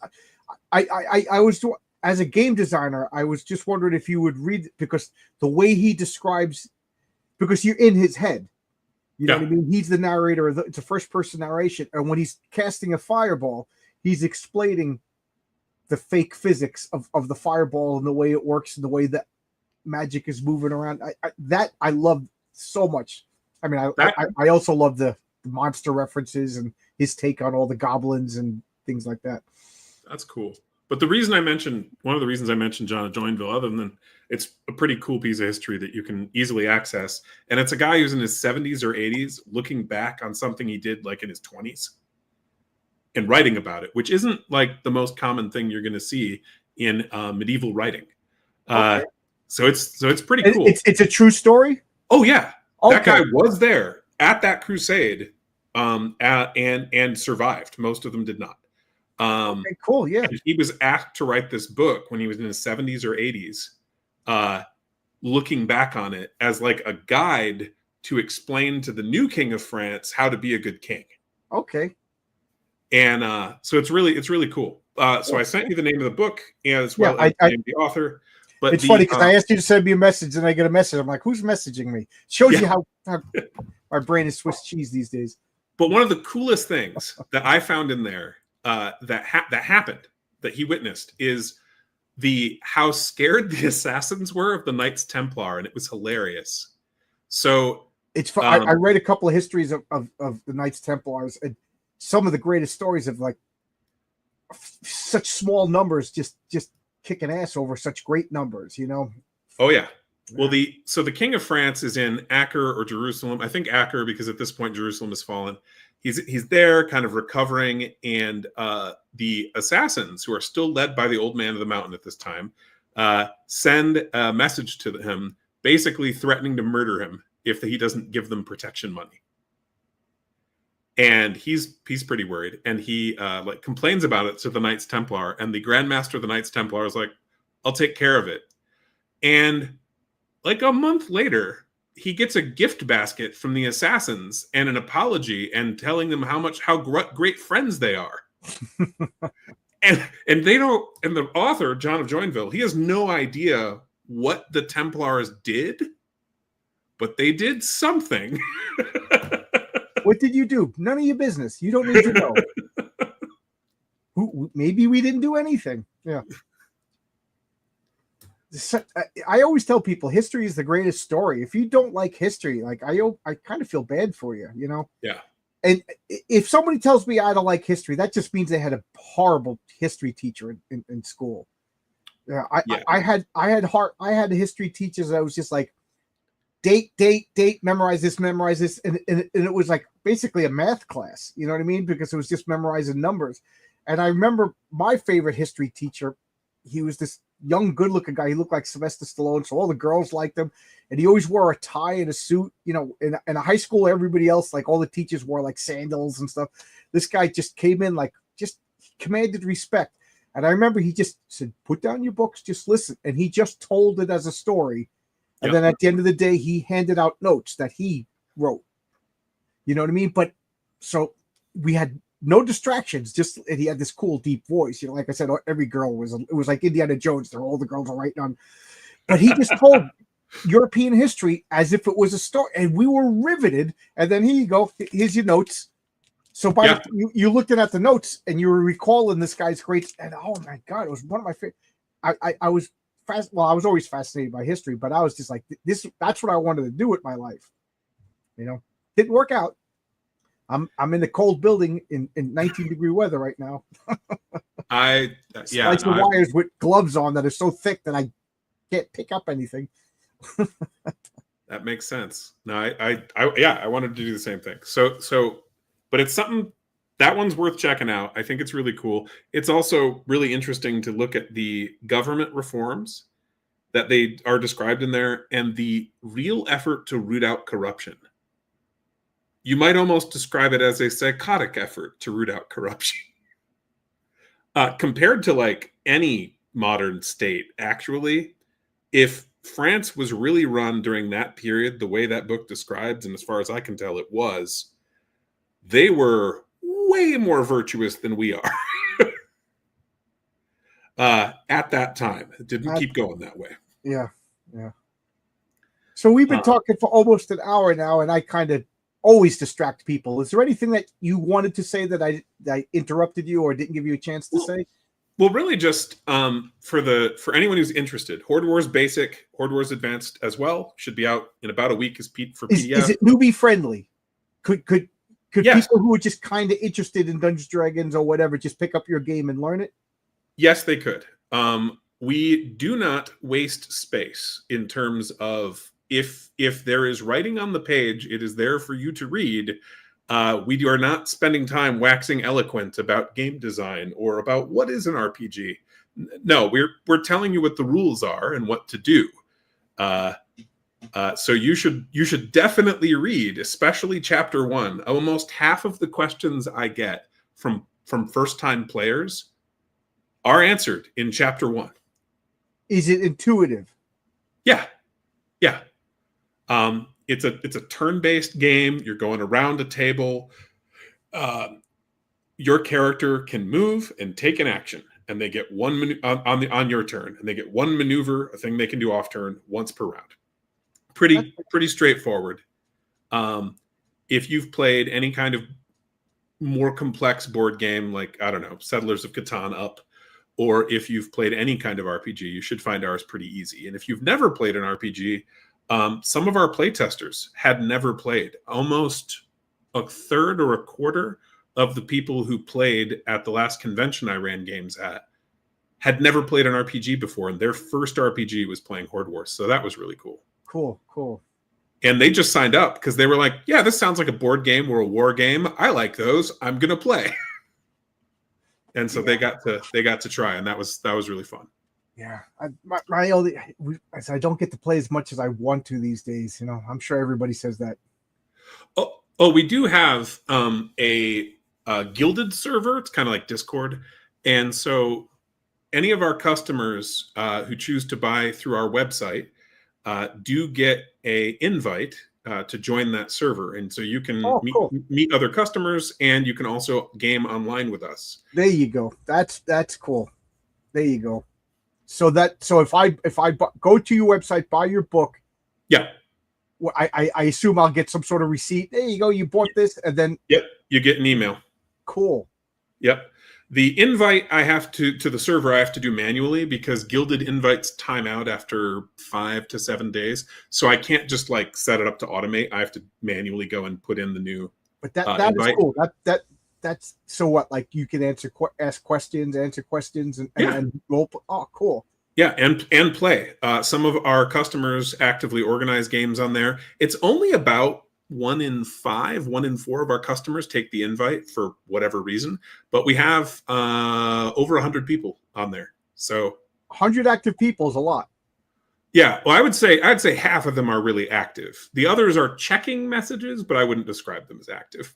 I was, as a game designer, I was just wondering if you would read, because the way he describes, because you're in his head. You know what I mean? He's the narrator. It's a first-person narration. And when he's casting a fireball, he's explaining the fake physics of the fireball and the way it works and the way that magic is moving around. I love so much. I mean, I also love the monster references and his take on all the goblins and things like that. That's cool. But one of the reasons I mentioned John of Joinville, other than it's a pretty cool piece of history that you can easily access. And it's a guy who's in his 70s or 80s looking back on something he did like in his 20s and writing about it, which isn't like the most common thing you're going to see in medieval writing. Okay. So it's pretty cool. It's a true story? Oh, yeah. Okay. That guy was there at that crusade and survived. Most of them did not. Okay, cool, yeah. He was asked to write this book when he was in his 70s or 80s, looking back on it as like a guide to explain to the new king of France how to be a good king. Okay. And so it's really cool. So I sent you the name of the book as well as the name of the author. But it's funny because I asked you to send me a message and I get a message. I'm like, who's messaging me? Shows you how my brain is Swiss cheese these days. But one of the coolest things that I found in there that happened, that he witnessed, is how scared the assassins were of the Knights Templar, and it was hilarious. So it's fun. I read a couple of histories of the Knights Templars, and some of the greatest stories of like such small numbers just kicking ass over such great numbers, you know. Oh yeah. Well, the king of France is in Acre or Jerusalem. I think Acre, because at this point Jerusalem has fallen. He's there, kind of recovering, and the assassins, who are still led by the old man of the mountain at this time, send a message to him, basically threatening to murder him if he doesn't give them protection money. And he's pretty worried, and he complains about it to the Knights Templar, and the Grand Master of the Knights Templar is like, "I'll take care of it." And like a month later, he gets a gift basket from the assassins and an apology and telling them how great friends they are. and they don't, and the author, John of Joinville, he has no idea what the Templars did, but they did something. What did you do? None of your business. You don't need to know. Maybe we didn't do anything. Yeah. I always tell people history is the greatest story. If you don't like history, like I kind of feel bad for you, you know? Yeah. And if somebody tells me I don't like history, that just means they had a horrible history teacher in school. Yeah. I had history teachers that was just like, date, memorize this, and it was like basically a math class, you know what I mean? Because it was just memorizing numbers. And I remember my favorite history teacher, he was this young, good-looking guy. He looked like Sylvester Stallone, so all the girls liked him. And he always wore a tie and a suit. You know, in a high school, everybody else, like all the teachers wore like sandals and stuff. This guy just came in like just commanded respect. And I remember he just said, "Put down your books, just listen." And he just told it as a story. And then at the end of the day, he handed out notes that he wrote. You know what I mean? But so we had no distractions. And he had this cool, deep voice. You know, like I said, every girl it was like Indiana Jones. All the girls are writing on. But he just told European history as if it was a story, and we were riveted. And then here you go, here's your notes. So you looking at the notes and you were recalling this guy's great, and oh my god, it was one of my favorite. I was well, I was always fascinated by history, but I was just like, this. That's what I wanted to do with my life. Didn't work out. I'm in a cold building in 19-degree weather right now. Slice the wires with gloves on that are so thick that I can't pick up anything. That makes sense. No, I wanted to do the same thing. So, but it's something that one's worth checking out. I think it's really cool. It's also really interesting to look at the government reforms that they are described in there and the real effort to root out corruption. You might almost describe it as a psychotic effort to root out corruption. Compared to like any modern state, actually, if France was really run during that period the way that book describes, and as far as I can tell, it was, they were way more virtuous than we are at that time. It didn't keep going that way. Yeah. So we've been talking for almost an hour now, and I kind of always distract people. Is there anything that you wanted to say that I interrupted you or didn't give you a chance to say? Well, really just for anyone who's interested, Horde Wars Basic, Horde Wars Advanced as well should be out in about a week for PDF. Is it newbie friendly? Could people who are just kind of interested in Dungeons & Dragons or whatever just pick up your game and learn it? Yes, they could. We do not waste space in terms of if there is writing on the page, it is there for you to read. We are not spending time waxing eloquent about game design or about what is an RPG. No, we're telling you what the rules are and what to do. So you should definitely read, especially Chapter 1. Almost half of the questions I get from first-time players are answered in Chapter 1. Is it intuitive? Yeah. It's a turn-based game. You're going around a table. Your character can move and take an action, and they get one on your turn, and they get one maneuver, a thing they can do off turn once per round. Pretty straightforward. If you've played any kind of more complex board game, like, I don't know, Settlers of Catan up, or if you've played any kind of RPG, you should find ours pretty easy. And if you've never played an RPG, some of our playtesters had never played. Almost a third or a quarter of the people who played at the last convention I ran games at had never played an RPG before, and their first RPG was playing Horde Wars. So that was really cool. Cool. And they just signed up because they were like, yeah, this sounds like a board game or a war game. I like those. I'm going to play. And so they got to try, and that was really fun. Yeah, I don't get to play as much as I want to these days. I'm sure everybody says that. Oh, we do have a Guilded server. It's kind of like Discord, and so any of our customers who choose to buy through our website do get a invite to join that server, and so you can meet other customers, and you can also game online with us. There you go. That's cool. There you go. So if I go to your website, buy your book, yeah, I assume I'll get some sort of receipt. There you go. You bought this, and then you get an email. Cool. Yep. The invite to the server I have to do manually because Guilded invites time out after 5 to 7 days. So I can't just like set it up to automate. I have to manually go and put in the new. But that is cool. That's so what, like you can ask questions, answer questions, and roll. Oh, cool. Yeah, and play. Some of our customers actively organize games on there. It's only about 1 in 4 of our customers take the invite for whatever reason, but we have over 100 people on there. So 100 active people is a lot. Yeah, well, I'd say half of them are really active. The others are checking messages, but I wouldn't describe them as active.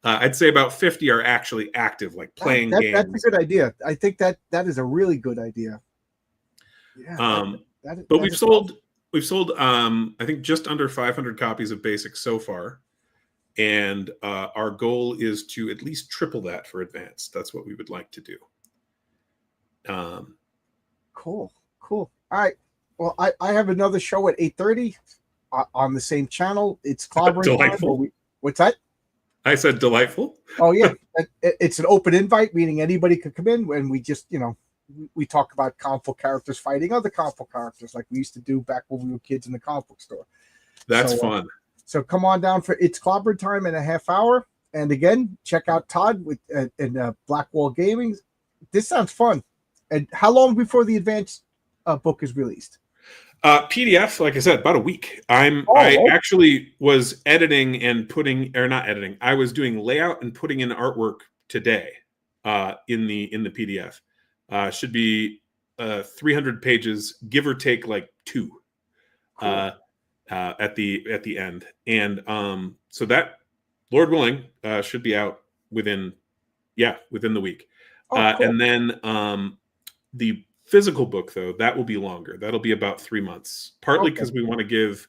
I'd say about 50 are actually active, like playing games. That's a good idea. I think that is a really good idea. Yeah. But we've sold I think just under 500 copies of Basic so far, and our goal is to at least triple that for Advanced. That's what we would like to do. Cool. All right. Well, I have another show at 8:30 on the same channel. It's clobbering Delightful. time. What's that? I said delightful. Oh yeah, it's an open invite, meaning anybody could come in, and we just we talk about comic book characters fighting other comic book characters like we used to do back when we were kids in the comic book store. That's fun. So come on down for It's Clobbering Time in a half hour. And again, check out Todd with in Blackwall Gaming. This sounds fun. And how long before the advanced book is released? PDF, like I said, about a week. I actually was editing and not editing. I was doing layout and putting in artwork today in the PDF. Should be 300 pages, give or take like 2 cool. At the end. And so that, Lord willing, should be out within the week. Cool. And then the physical book, though, that will be longer. That'll be about 3 months, partly because we want to give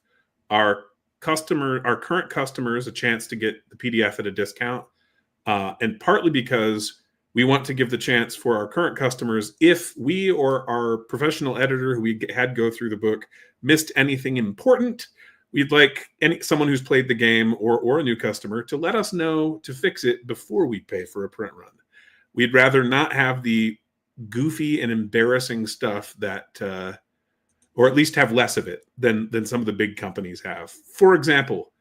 our current customers a chance to get the PDF at a discount, and partly because we want to give the chance for our current customers, if we or our professional editor who we had go through the book missed anything important, we'd like someone who's played the game or a new customer to let us know to fix it before we pay for a print run. We'd rather not have the goofy and embarrassing stuff that, or at least have less of it than some of the big companies have. For example,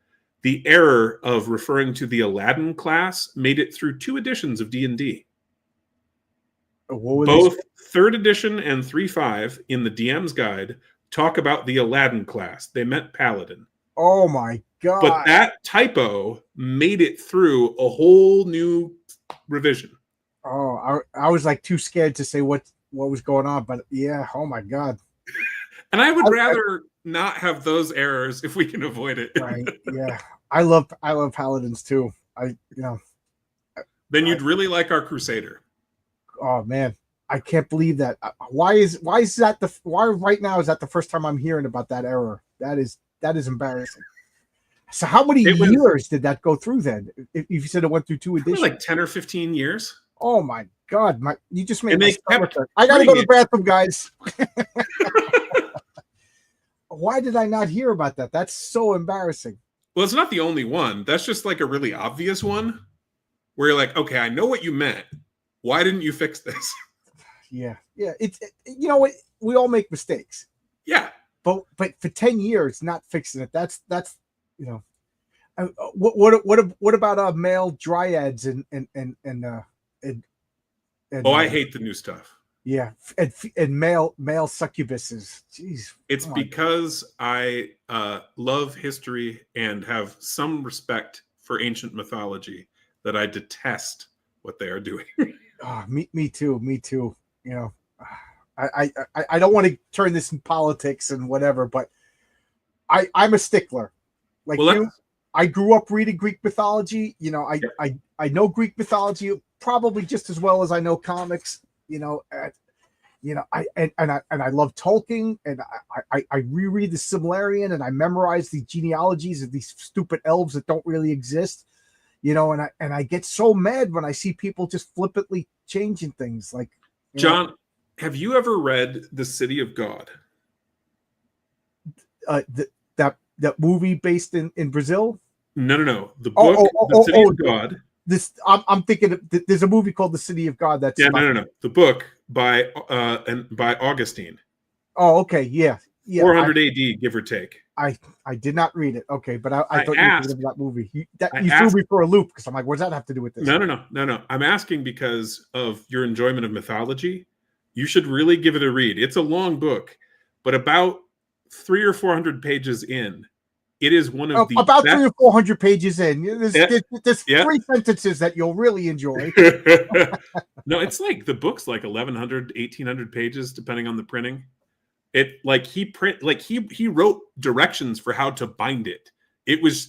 the error of referring to the Aladdin class made it through 2 editions of D&D. Both 3rd edition and 3.5 in the DM's guide talk about the Aladdin class. They meant Paladin. Oh my God. But that typo made it through a whole new revision. Oh, I was like too scared to say what was going on, but yeah, oh my God. And I would rather not have those errors if we can avoid it. Right. Yeah. I love Paladins too. Then you'd really like our Crusader. Oh man, I can't believe that. Why right now is that the first time I'm hearing about that error? That is embarrassing. So how many years did that go through then? If you said it went through 2 editions, like 10 or 15 years. Oh my God, you just made me stomach hurt. I gotta go to the bathroom, guys. Why did I not hear about that? That's so embarrassing. Well, it's not the only one. That's just like a really obvious one where you're like, okay, I know what you meant. Why didn't you fix this? Yeah. You know what? We all make mistakes. Yeah. But for 10 years not fixing it, that's you know. What about male dryads and I hate the new stuff. Yeah, and male succubuses. Jeez. It's because I love history and have some respect for ancient mythology that I detest what they are doing. Oh, me too. You know, I don't want to turn this in politics and whatever, but I'm a stickler. Like I grew up reading Greek mythology. You know, I know Greek mythology probably just as well as I know comics. I love Tolkien, and I reread the Silmarillion, and I memorize the genealogies of these stupid elves that don't really exist. And I get so mad when I see people just flippantly changing things. Like, John, have you ever read The City of God? That movie based in Brazil? No. The book, The City of God. I'm thinking there's a movie called The City of God. That's no. The book by Augustine. Oh, okay, yeah. 400 AD, give or take. I did not read it. Okay, but I thought you read that movie. You threw me for a loop because I'm like, what does that have to do with this? No. I'm asking because of your enjoyment of mythology. You should really give it a read. It's a long book, but about 300 or 400 pages in, it is one of the about 300 or 400 pages in. There's 3 sentences that you'll really enjoy. No, it's like the book's like 1,100, 1,800 pages, depending on the printing. It like he wrote directions for how to bind it. It was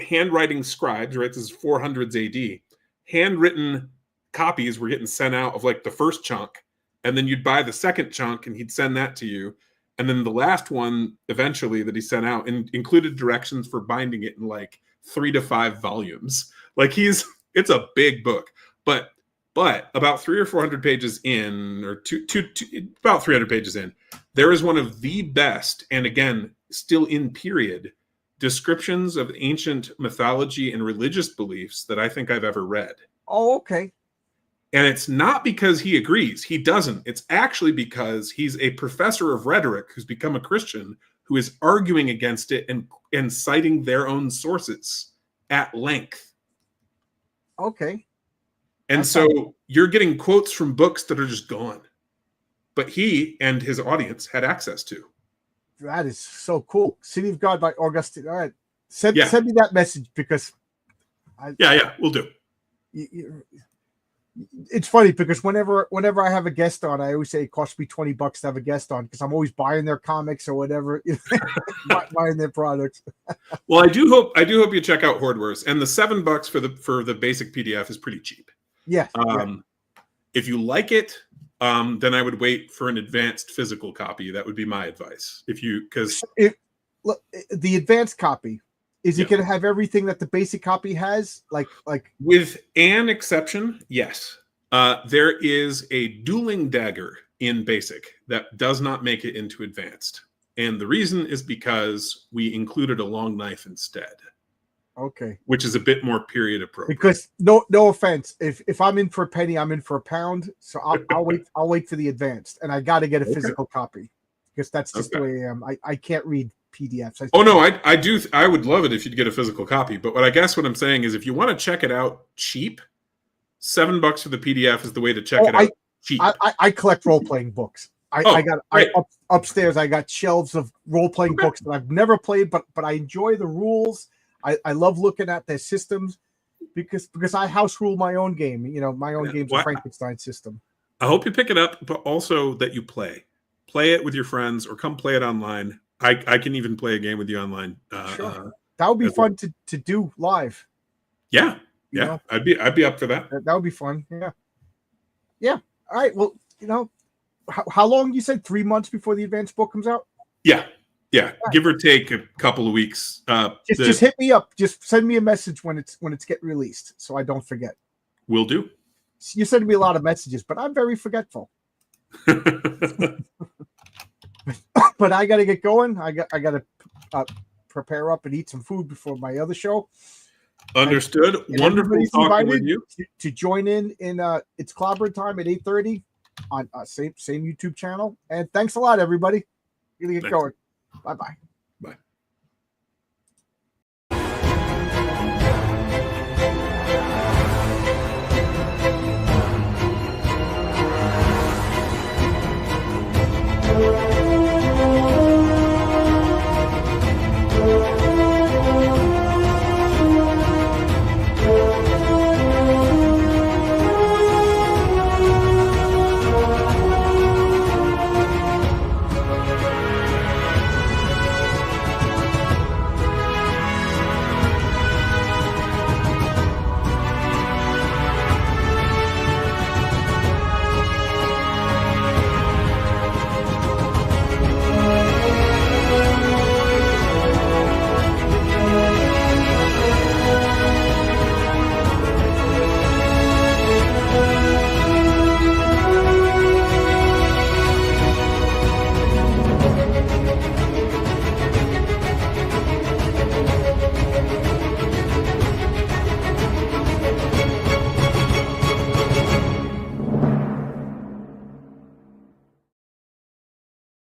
handwriting scribes, right? This is 400s AD. Handwritten copies were getting sent out of like the first chunk, and then you'd buy the second chunk, and he'd send that to you. And then the last one, eventually, that he sent out included directions for binding it in like 3 to 5 volumes. Like it's a big book, but But about 300 or 400 pages in, or about 300 pages in, there is one of the best, and again, still in period, descriptions of ancient mythology and religious beliefs that I think I've ever read. Oh, okay. And it's not because he agrees. He doesn't. It's actually because he's a professor of rhetoric who's become a Christian who is arguing against it and citing their own sources at length. Okay. And so you're getting quotes from books that are just gone, but he and his audience had access to. That is so cool. City of God by Augustine. All right. Send me that message because we'll do. It's funny because whenever I have a guest on, I always say it costs me $20 to have a guest on because I'm always buying their comics or whatever, buying their products. Well, I do hope you check out Horde Wars, and the $7 for the basic PDF is pretty cheap. Yes. If you like it, then I would wait for an advanced physical copy. That would be my advice. Because the advanced copy, is it going to have everything that the basic copy has? Like with an exception, yes. There is a dueling dagger in basic that does not make it into advanced. And the reason is because we included a long knife instead. Okay. Which is a bit more period appropriate. Because no offense, if I'm in for a penny, I'm in for a pound. So I'll wait for the advanced, and I got to get a physical copy because that's just the way I am. I can't read PDFs. I do. I would love it if you'd get a physical copy. But what I'm saying is, if you want to check it out cheap, $7 for the PDF is the way to check it out cheap. I collect role playing books. Upstairs I got shelves of role playing books that I've never played, but I enjoy the rules. I love looking at their systems because I house rule my own game. My own game's a Frankenstein system. I hope you pick it up, but also that you play it with your friends or come play it online. I can even play a game with you online. Sure. That would be fun to do live. Yeah. Yeah. I'd be up for that. That would be fun. Yeah. Yeah. All right. Well, how long you said 3 months before the advanced book comes out? Yeah. Yeah. Give or take a couple of weeks. Just hit me up. Just send me a message when it's getting released so I don't forget. Will do. You send me a lot of messages, but I'm very forgetful. But I got to get going. I got to prepare up and eat some food before my other show. Understood. And wonderful talking with you. To join in it's clobbering time at 8:30 on same YouTube channel. And thanks a lot, everybody. Gonna get going. Bye-bye.